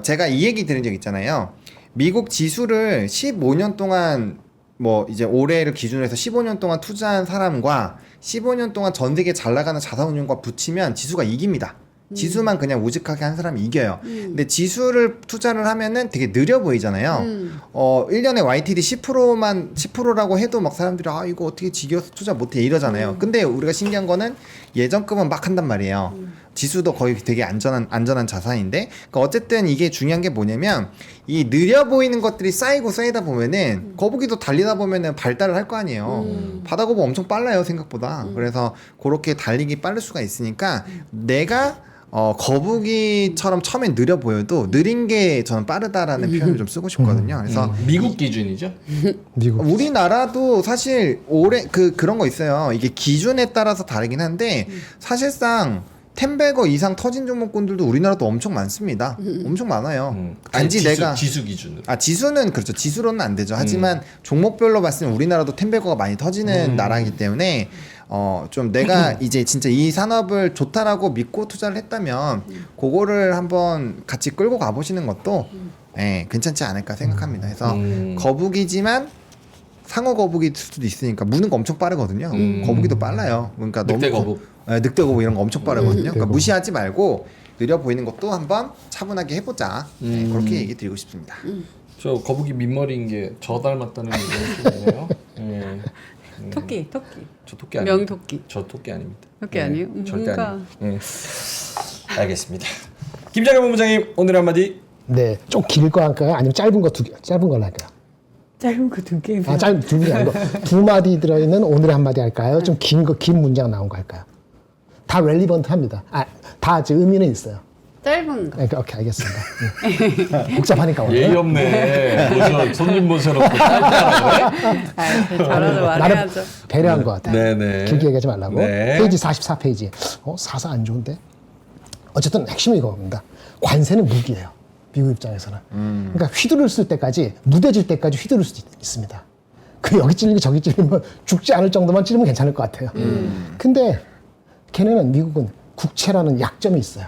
제가 이 얘기 들은 적 있잖아요. 미국 지수를 15년 동안 뭐 이제 올해를 기준으로 해서 15년 동안 투자한 사람과 15년 동안 전 세계 잘 나가는 자산운용과 붙이면 지수가 이깁니다. 지수만 그냥 우직하게 한 사람이 이겨요. 근데 지수를 투자를 하면은 되게 느려 보이잖아요. 1년에 YTD 10%라고 해도 막 사람들이 아, 이거 어떻게 지겨워서 투자 못해 이러잖아요. 근데 우리가 신기한 거는 예전급은 막 한단 말이에요. 지수도 거의 되게 안전한 자산인데, 그러니까 어쨌든 이게 중요한 게 뭐냐면 이 느려 보이는 것들이 쌓이다 보면은 거북이도 달리다 보면은 발달을 할 거 아니에요. 바다거북 엄청 빨라요 생각보다. 그래서 그렇게 달리기 빠를 수가 있으니까 내가 거북이처럼 처음엔 느려 보여도 느린 게 저는 빠르다라는 표현을 좀 쓰고 싶거든요. 그래서 미국 기준이죠? 미국. 우리나라도 사실 올해 그런 거 있어요. 이게 기준에 따라서 다르긴 한데 사실상 텐베거 이상 터진 종목군들도 우리나라도 엄청 많습니다. 엄청 많아요. 단지 내가 지수 기준으로. 지수는 그렇죠. 지수로는 안 되죠. 하지만 종목별로 봤을 때 우리나라도 텐베거가 많이 터지는 나라이기 때문에 좀 내가 이제 진짜 이 산업을 좋다라고 믿고 투자를 했다면 그거를 한번 같이 끌고 가보시는 것도 괜찮지 않을까 생각합니다. 그래서 거북이지만 상어 거북이일 수도 있으니까 무는 거 엄청 빠르거든요. 거북이도 빨라요. 그러니까 늑대 너무 거북. 늑대 거북 이런 거 엄청 빠르거든요. 그러니까 거북. 무시하지 말고 느려 보이는 것도 한번 차분하게 해보자. 그렇게 얘기 드리고 싶습니다. 저 거북이 민머리인 게 저 닮았다는 얘기네요. 토끼. 저 토끼 아닙니다. 명토끼. 저 토끼 아닙니다. 토끼 아니에요? 절대 뭔가- 아니에요. 알겠습니다. 김장현 본부장님 오늘 한마디. 네, 좀 길 거 할까요? 아니면 짧은 걸로 할까요? 짧은 거 2개. 아, 짧은 두 아니고 두 마디 들어있는 오늘의 한마디 할까요? 좀 긴 문장 나온 거 할까요? 다 렐리번트합니다. 다 의미는 있어요. 짧은 거. 네, 오케이, 알겠습니다. 복잡하니까 오늘. 예의 없네. 손님 모셔놓고 짧게 잘하죠, 말해야죠. 배려한 것 같아요. 네네. 길게 얘기하지 말라고. 네. 페이지 44페이지. 사사 안 좋은데? 어쨌든 핵심은 이겁니다. 관세는 무기예요. 미국 입장에서는. 그러니까 휘두를 쓸 때까지, 무뎌질 때까지 휘두를 수 있습니다. 여기 찔리고 저기 찔리면 죽지 않을 정도만 찔리면 괜찮을 것 같아요. 근데 걔네는 미국은 국채라는 약점이 있어요.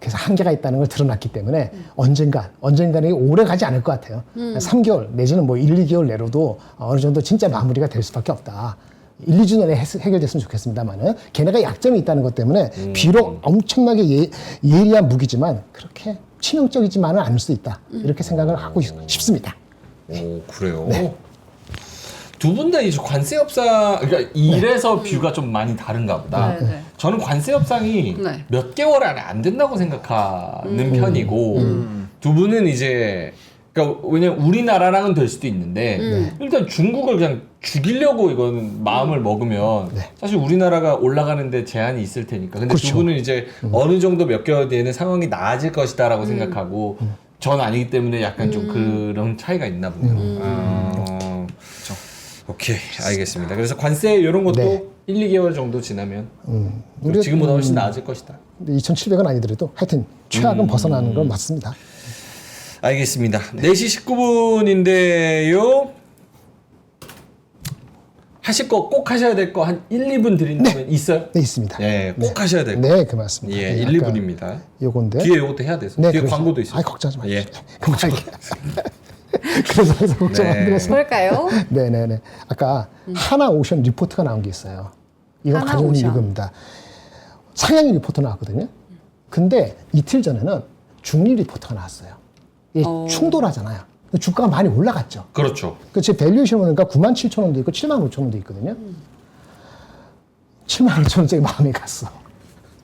그래서 한계가 있다는 걸 드러났기 때문에 언젠가는 오래 가지 않을 것 같아요. 3개월 내지는 뭐 1, 2개월 내로도 어느 정도 진짜 마무리가 될 수밖에 없다. 1, 2주 내에 해결됐으면 좋겠습니다만은 걔네가 약점이 있다는 것 때문에 비록 엄청나게 예리한 무기지만 그렇게 치명적이지만은 않을 수 있다. 이렇게 생각을 하고 싶습니다. 오, 그래요? 두 분 다 이제 관세 협상, 그러니까 이래서 뷰가 좀 많이 다른가 보다. 네. 저는 관세 협상이 네. 몇 개월 안에 안 된다고 생각하는 편이고, 두 분은 이제, 그러니까 왜냐면 우리나라랑은 될 수도 있는데, 일단 중국을 그냥 죽이려고 이거는 마음을 먹으면, 사실 우리나라가 올라가는데 제한이 있을 테니까. 근데 그렇죠. 두 분은 이제 어느 정도 몇 개월 뒤에는 상황이 나아질 것이다라고 생각하고, 전 아니기 때문에 약간 좀 그런 차이가 있나 보네요. 오케이, 알겠습니다. 그래서 관세 이런 것도 네. 1, 2개월 정도 지나면 우리가, 지금보다 훨씬 나아질 것이다. 2,700원 아니더라도 하여튼 최악은 벗어나는 건 맞습니다. 알겠습니다. 4시 19분인데요. 하실 거 꼭 하셔야 될 거 한 1, 2분 드린다면 있어요? 네, 있습니다. 네, 꼭 하셔야 될 거. 네, 그 맞습니다. 예, 네, 1, 2분입니다. 요건데. 뒤에 요것도 해야 돼서. 뒤에 그래서- 광고도 있어요. 아이, 걱정하지 마세요. 예. 걱정할게요. 그래서 걱정 안 네. 드려서. 뭘까요? 네네네. 아까 하나오션 리포트가 나온 게 있어요. 이건 가져온 하나오션. 이겁니다. 상향 리포트 나왔거든요. 근데 이틀 전에는 중리 리포트가 나왔어요. 이게 충돌하잖아요. 근데 주가가 많이 올라갔죠. 그렇죠. 그 제 밸류에이션 보니까 97,000원도 있고 75,000원도 있거든요. 75,000원짜리 마음이 갔어.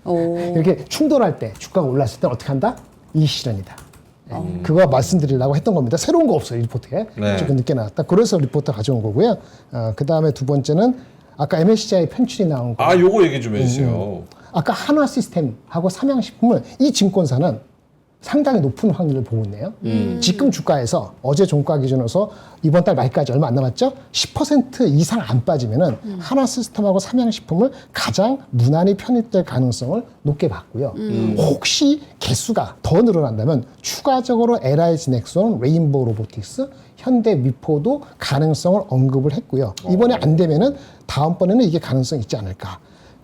오. 이렇게 충돌할 때 주가가 올랐을 때 어떻게 한다? 이 실현이다. 그거 말씀드리려고 했던 겁니다. 새로운 거 없어요, 이 리포트에. 네. 조금 늦게 나왔다. 그래서 리포트 가져온 거고요. 그 다음에 두 번째는 아까 MSCI 편출이 나온 거. 아, 요거 얘기 좀 해주세요. 아까 한화 시스템하고 삼양식품을 이 증권사는 상당히 높은 확률을 보고 있네요. 지금 주가에서 어제 종가 기준으로서 이번 달 말까지 얼마 안 남았죠? 10% 이상 안 빠지면은 한화 시스템하고 삼양식품을 가장 무난히 편입될 가능성을 높게 봤고요. 혹시 개수가 더 늘어난다면 추가적으로 LIG 넥슨, 레인보우 로보틱스, 현대 미포도 가능성을 언급을 했고요. 이번에 안 되면은 다음번에는 이게 가능성이 있지 않을까.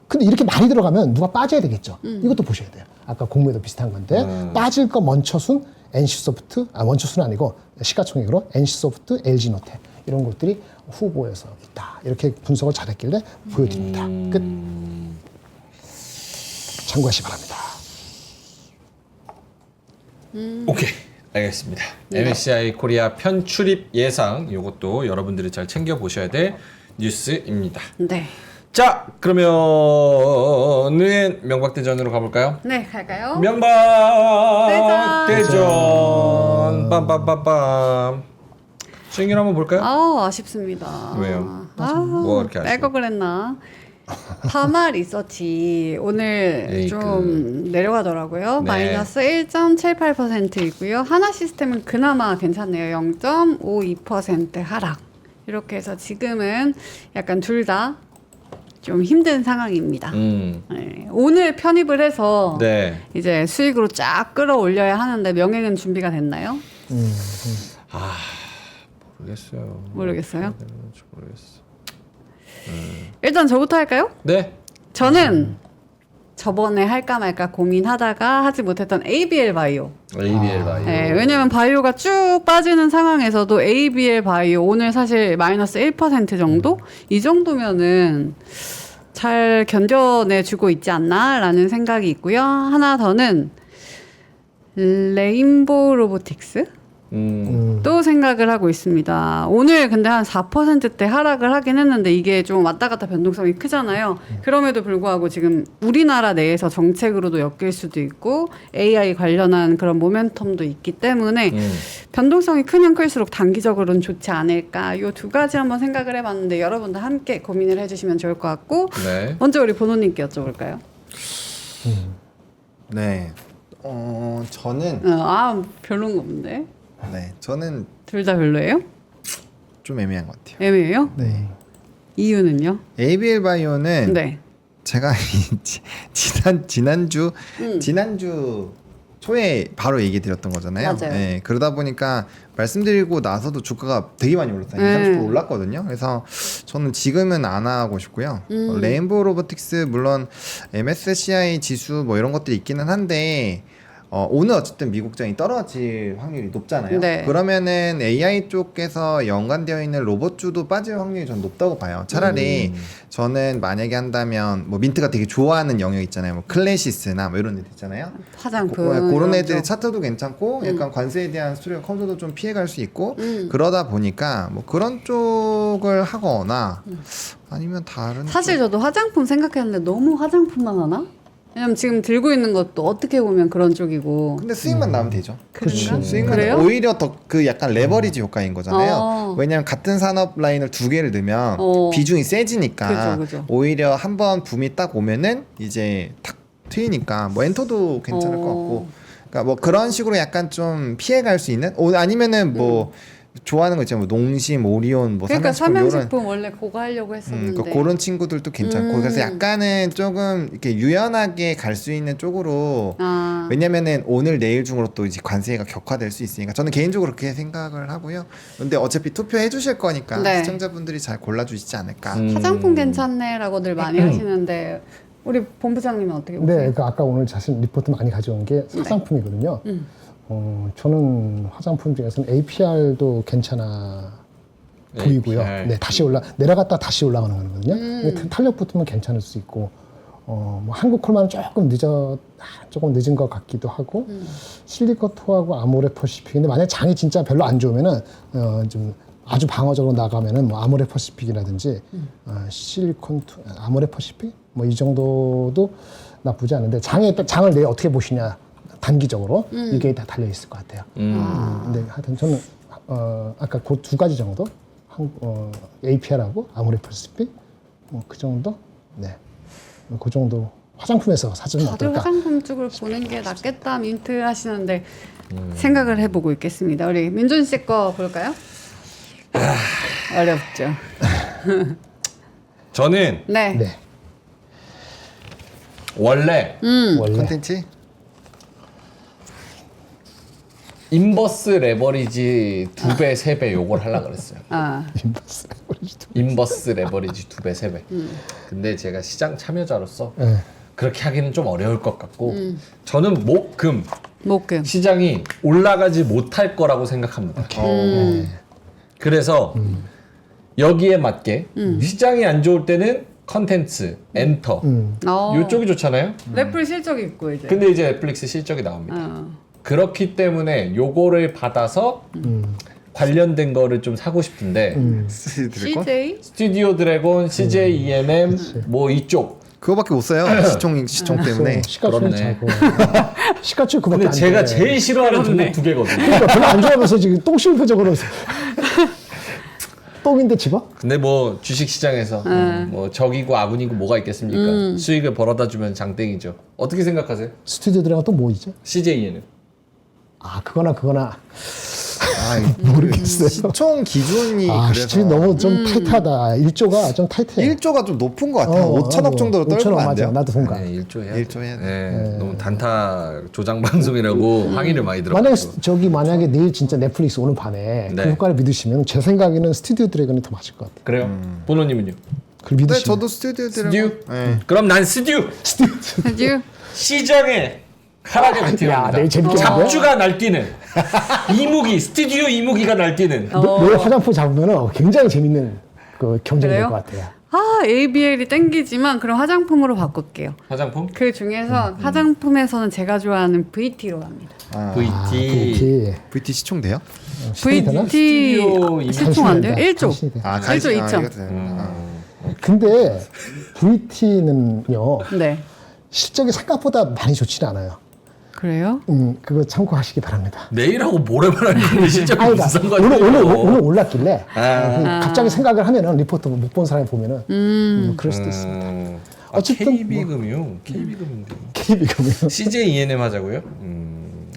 근데 이렇게 많이 들어가면 누가 빠져야 되겠죠. 이것도 보셔야 돼요. 아까 공매도 비슷한 건데 빠질 거 먼처순, NC소프트, 먼처순 아니고 시가총액으로 NC소프트, LG노텍 이런 것들이 후보에서 있다. 이렇게 분석을 잘했길래 보여드립니다. 끝. 참고하시 기 바랍니다. 오케이, 알겠습니다. MSCI 코리아 편출입 예상 요것도 여러분들이 잘 챙겨 보셔야 될 뉴스입니다. 네. 자, 그러면은 명박대전으로 가볼까요? 네, 갈까요? 명박대전 빰빰빰빰. 수익률 한번 볼까요? 아쉽습니다. 왜요? 뭐가 그렇게 아쉬워? 뺄걸 그랬나? 파마 리서치 오늘 에이크. 좀 내려가더라고요. 네. 마이너스 1.78%이고요. 하나 시스템은 그나마 괜찮네요. 0.52% 하락. 이렇게 해서 지금은 약간 둘 다 좀 힘든 상황입니다. 네. 오늘 편입을 해서 네. 이제 수익으로 쫙 끌어올려야 하는데 명예는 준비가 됐나요? 모르겠어요. 모르겠어요. 모르겠어. 일단 저부터 할까요? 네. 저는 저번에 할까 말까 고민하다가 하지 못했던 ABL 바이오. ABL 바이오. 네, 왜냐면 바이오가 쭉 빠지는 상황에서도 ABL 바이오 오늘 사실 마이너스 1% 정도? 이 정도면은 잘 견뎌내주고 있지 않나라는 생각이 있고요. 하나 더는 레인보우 로보틱스? 또 생각을 하고 있습니다. 오늘 근데 한 4%대 하락을 하긴 했는데 이게 좀 왔다 갔다 변동성이 크잖아요. 그럼에도 불구하고 지금 우리나라 내에서 정책으로도 엮일 수도 있고 AI 관련한 그런 모멘텀도 있기 때문에 변동성이 크면 클수록 단기적으로는 좋지 않을까. 이 두 가지 한번 생각을 해봤는데 여러분도 함께 고민을 해주시면 좋을 것 같고 네. 먼저 우리 보노님께 여쭤볼까요? 네. 저는 별로인 건데. 네, 저는 둘 다 별로예요? 좀 애매한 것 같아요. 애매해요? 네. 이유는요? ABL 바이오는 네. 제가 지난주 초에 바로 얘기 드렸던 거잖아요. 맞아요. 네, 그러다 보니까 말씀드리고 나서도 주가가 되게 많이 올랐어요. 30% 올랐거든요. 그래서 저는 지금은 안 하고 싶고요. 레인보우 로보틱스 물론 MSCI 지수 뭐 이런 것들이 있기는 한데 오늘 어쨌든 미국장이 떨어질 확률이 높잖아요. 네. 그러면은 AI 쪽에서 연관되어 있는 로봇주도 빠질 확률이 전 높다고 봐요. 차라리 저는 만약에 한다면 뭐 민트가 되게 좋아하는 영역 있잖아요. 뭐 클래시스나 뭐 이런 애들 있잖아요. 화장품 그런 이런 애들의 쪽. 차트도 괜찮고 약간 관세에 대한 수수료 컨트롤도 좀 피해갈 수 있고 그러다 보니까 뭐 그런 쪽을 하거나 아니면 다른 사실 저도 화장품 생각했는데 너무 화장품만 하나? 왜냐면 지금 들고 있는 것도 어떻게 보면 그런 쪽이고. 근데 수익만 나면 되죠. 그런가? 수익만 그래요? 오히려 더 그 약간 레버리지 효과인 거잖아요. 어. 왜냐면 같은 산업 라인을 두 개를 넣으면 비중이 세지니까 그죠. 오히려 한번 붐이 딱 오면은 이제 탁 트이니까 뭐 엔터도 괜찮을 것 같고. 그러니까 뭐 그런 식으로 약간 좀 피해갈 수 있는 아니면은 뭐 좋아하는 거 있잖아요. 뭐 농심, 오리온, 뭐 그러니까 삼양식품 삼양식품 원래 그거 하려고 했었는데. 그러니까 그런 친구들도 괜찮고 그래서 약간은 조금 이렇게 유연하게 갈 수 있는 쪽으로 아. 왜냐면은 오늘 내일 중으로 또 이제 관세가 격화될 수 있으니까 저는 개인적으로 그렇게 생각을 하고요. 근데 어차피 투표해 주실 거니까 네. 시청자분들이 잘 골라주시지 않을까. 화장품 괜찮네라고들 많이 하시는데 우리 본부장님은 어떻게 보세요? 네, 그 아까 오늘 자신 리포트 많이 가져온 게 화장품이거든요. 저는 화장품 중에서는 APR도 괜찮아 보이고요. APR. 네, 다시 내려갔다 다시 올라가는 거거든요. 근데 탄력 붙으면 괜찮을 수 있고, 뭐 한국 콜만 조금 늦은 것 같기도 하고, 실리커토하고 아모레퍼시픽인데 만약 장이 진짜 별로 안 좋으면은 좀 아주 방어적으로 나가면은 뭐 아모레퍼시픽이라든지 실리콘투, 아모레퍼시픽 뭐 이 정도도 나쁘지 않은데 장을 내일 어떻게 보시냐. 단기적으로 이게 다 달려 있을 것 같아요. 근데 하여튼 저는 아까 그 두 가지 정도 APR하고 아모레퍼시픽 뭐 그 정도 그 정도 화장품에서 사주면 다들 어떨까? 화장품 쪽을 보는 게 낫겠다 민트 하시는데 생각을 해보고 있겠습니다. 우리 민준 씨 거 볼까요? 어렵죠. 저는 네. 네. 원래 원래 컨텐츠? 인버스 레버리지 2배, 3배 요걸 하려고 그랬어요. 아, 인버스 레버리지 2배, 3배. 근데 제가 시장 참여자로서 네. 그렇게 하기는 좀 어려울 것 같고 저는 목금 목금. 시장이 올라가지 못할 거라고 생각합니다. 그래서 여기에 맞게 시장이 안 좋을 때는 컨텐츠, 엔터 이쪽이 좋잖아요. 넷플 실적이 있고 이제. 근데 이제 넷플릭스 실적이 나옵니다. 어. 그렇기 때문에 요거를 받아서 관련된 거를 좀 사고 싶은데 드래곤? CJ? 스튜디오 드래곤, CJ ENM 뭐 이쪽. 그거밖에 못 써요. 시총 때문에. 시가총액 그렇네. 차고 시가총액 그밖에 근데 안 제가 돼. 제일 싫어하는 종목 두 개거든요. 그러니까 별로 안 좋아하면서 지금 똥실 표적으로 똥인데 집어? 근데 뭐 주식 시장에서 뭐 적이고 아군이고 뭐가 있겠습니까? 수익을 벌어다 주면 장땡이죠. 어떻게 생각하세요? 스튜디오 들어가 또 뭐 있죠? CJ ENM. 아 그거나 모르겠어요. 시총 기준이 아 그래서 시총이 너무 좀 타이트하다. 1조가 좀 타이트해. 1조가 좀 높은 것 같아요. 5천억 정도로 5천억 떨면 안 맞아. 돼요? 나도 동감. 네, 1조 해야 1조 해야 돼. 네, 너무 단타 조장 방송이라고 항의를 많이 만약에 들었고. 만약에 내일 진짜 넷플릭스 오늘 밤에 네. 그 효과를 믿으시면 제 생각에는 스튜디오 드래곤이 더 맞을 것 같아요. 그래요? 보노님은요? 그걸 네, 믿으시면. 저도 스튜디오 스튜디오? 네. 그럼 난 스튜디오! CJ? 시장에 하락에 야, 베팅합니다. 내일 재밌겠는데? 잡주가 날뛰는 이무기, 스튜디오 이무기가 날뛰는 내일 화장품 잡으면 굉장히 재밌는 그 경쟁이 될 그래요? 것 같아요. 아, ABL이 땡기지만 그럼 화장품으로 바꿀게요. 화장품? 그 중에서 화장품에서는 제가 좋아하는 VT로 갑니다. VT. VT 시총 돼요? 되나? VT 스튜디오 이미 시총 안 돼요? 간신히 1조. 간신히 돼. 1조 2천. 이거 되는구나. 근데 VT는요 네. 실적이 생각보다 많이 좋지는 않아요. 그래요? 그거 참고하시기 바랍니다. 내일하고 모레만 하는 실적이 아니, 무슨 그러니까 상관이에요? 오늘 올랐길래 갑자기 생각을 하면은 리포트 못 본 사람이 보면은 그럴 수도 있습니다. 어쨌든 KB금융, KB금융. KB금융. CJ ENM 하자고요?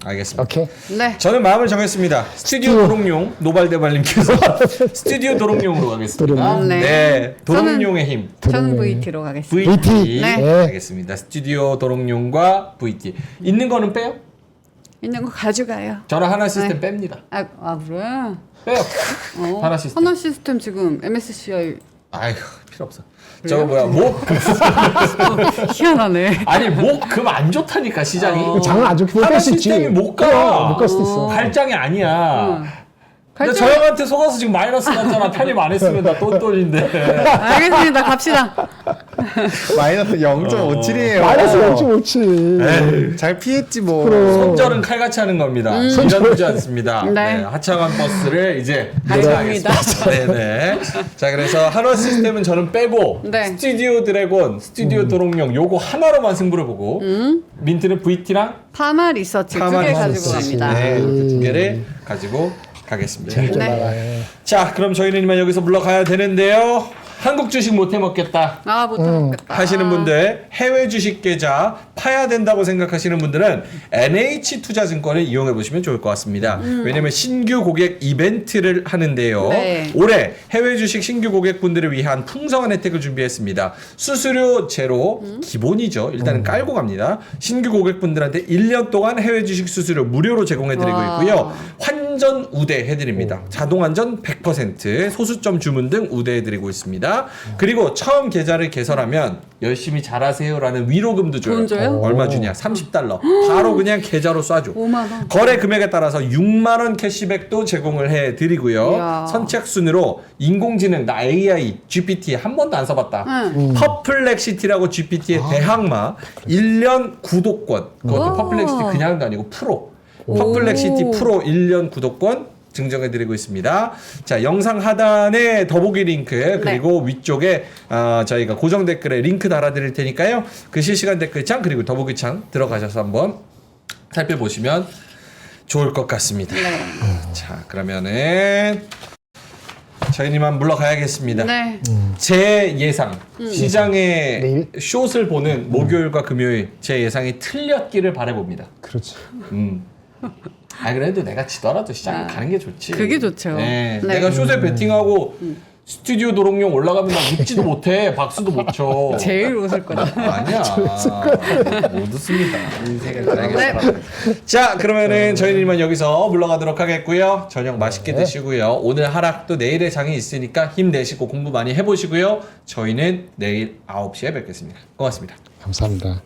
알겠습니다. 오케이. 네. 저는 마음을 정했습니다. 스튜디오 도롱뇽 노발대발님께서 스튜디오 도롱뇽으로 가겠습니다. 도롱뇽. 네. 네. 도롱뇽의 힘. 저는 VT로 가겠습니다. VT. 네. 알겠습니다. 스튜디오 도롱뇽과 VT. 있는 거는 빼요? 있는 거 가져가요. 저는 하나 시스템 뺍니다. 아 그래? 빼요. 하나 시스템. 하나 시스템 지금 MSCI 아이고 필요 없어. 저거 뭐야 목금. 희한하네. 아니 목금 안 좋다니까 시장이. 장을 안 좋게 하나 뺄 수 있지. 시스템이 못 가. 못 갈 수도 있어. 갈장이 아니야. 근데 갈장- 저 형한테 속아서 지금 마이너스 났잖아. 편입 안 했으면 나 똔똔인데. 알겠습니다. 갑시다. 마이너스 0.57이에요. 마이너스 0.57. 잘 피했지 뭐. 손절은 칼같이 하는 겁니다. 이런지 않습니다. 네. 네, 하차관 버스를 이제 알겠습니다. 하차하겠습니다. 네네. 자 그래서 한화 시스템은 저는 빼고 네. 스튜디오 드래곤, 스튜디오 도롱뇽 요거 하나로만 승부를 보고 민트는 VT랑 파마 리서치 두 개 가지고 갑니다. 네, 이렇게 두 개를 가지고 가겠습니다. 네. 자 그럼 저희는 이만 여기서 물러가야 되는데요. 한국 주식 못 해먹겠다 아, 못하겠다. 하시는 분들, 해외 주식 계좌 파야 된다고 생각하시는 분들은 NH투자증권을 이용해 보시면 좋을 것 같습니다. 왜냐면 신규 고객 이벤트를 하는데요. 네. 올해 해외 주식 신규 고객분들을 위한 풍성한 혜택을 준비했습니다. 수수료 제로 기본이죠. 일단은 깔고 갑니다. 신규 고객분들한테 1년 동안 해외 주식 수수료 무료로 제공해드리고 와. 있고요. 환전 우대 해드립니다. 자동 환전 100%, 소수점 주문 등 우대해드리고 있습니다. 그리고 처음 계좌를 개설하면 열심히 잘하세요라는 위로금도 줘요. 돈 줘요? 얼마 주냐? $30. 바로 그냥 계좌로 쏴줘. 5만 원. 거래 금액에 따라서 6만 원 캐시백도 제공을 해드리고요. 이야. 선착순으로 인공지능, 나 AI, GPT 한 번도 안 써봤다. 퍼플렉시티라고 GPT의 대항마 1년 구독권. 그것도 오. 퍼플렉시티 그냥도 아니고 프로. 오. 퍼플렉시티 프로 1년 구독권 증정해드리고 있습니다. 자, 영상 하단에 더보기 링크 그리고 위쪽에 저희가 고정 댓글에 링크 달아드릴 테니까요. 그 실시간 댓글창 그리고 더보기 창 들어가셔서 한번 살펴보시면 좋을 것 같습니다. 자, 그러면은 저희님만 물러가야겠습니다. 네. 제 예상 시장의 내일? 숏을 보는 목요일과 금요일 제 예상이 틀렸기를 바라봅니다. 그렇지. 아 그래도 내가 지더라도 시장에 가는 게 좋지. 그게 좋죠. 네. 네. 내가 숏에 베팅하고 스튜디오 도롱뇽 올라가면 나 웃지도 못해. 박수도 못 쳐. 제일 웃을 거다. 아니야. 못 웃습니다. 인생을 살게 네. 살아. 자, 그러면은 저희는 여기서 물러가도록 하겠고요. 저녁 맛있게 드시고요. 오늘 하락 또 내일의 장이 있으니까 힘내시고 공부 많이 해보시고요. 저희는 내일 9시에 뵙겠습니다. 고맙습니다. 감사합니다.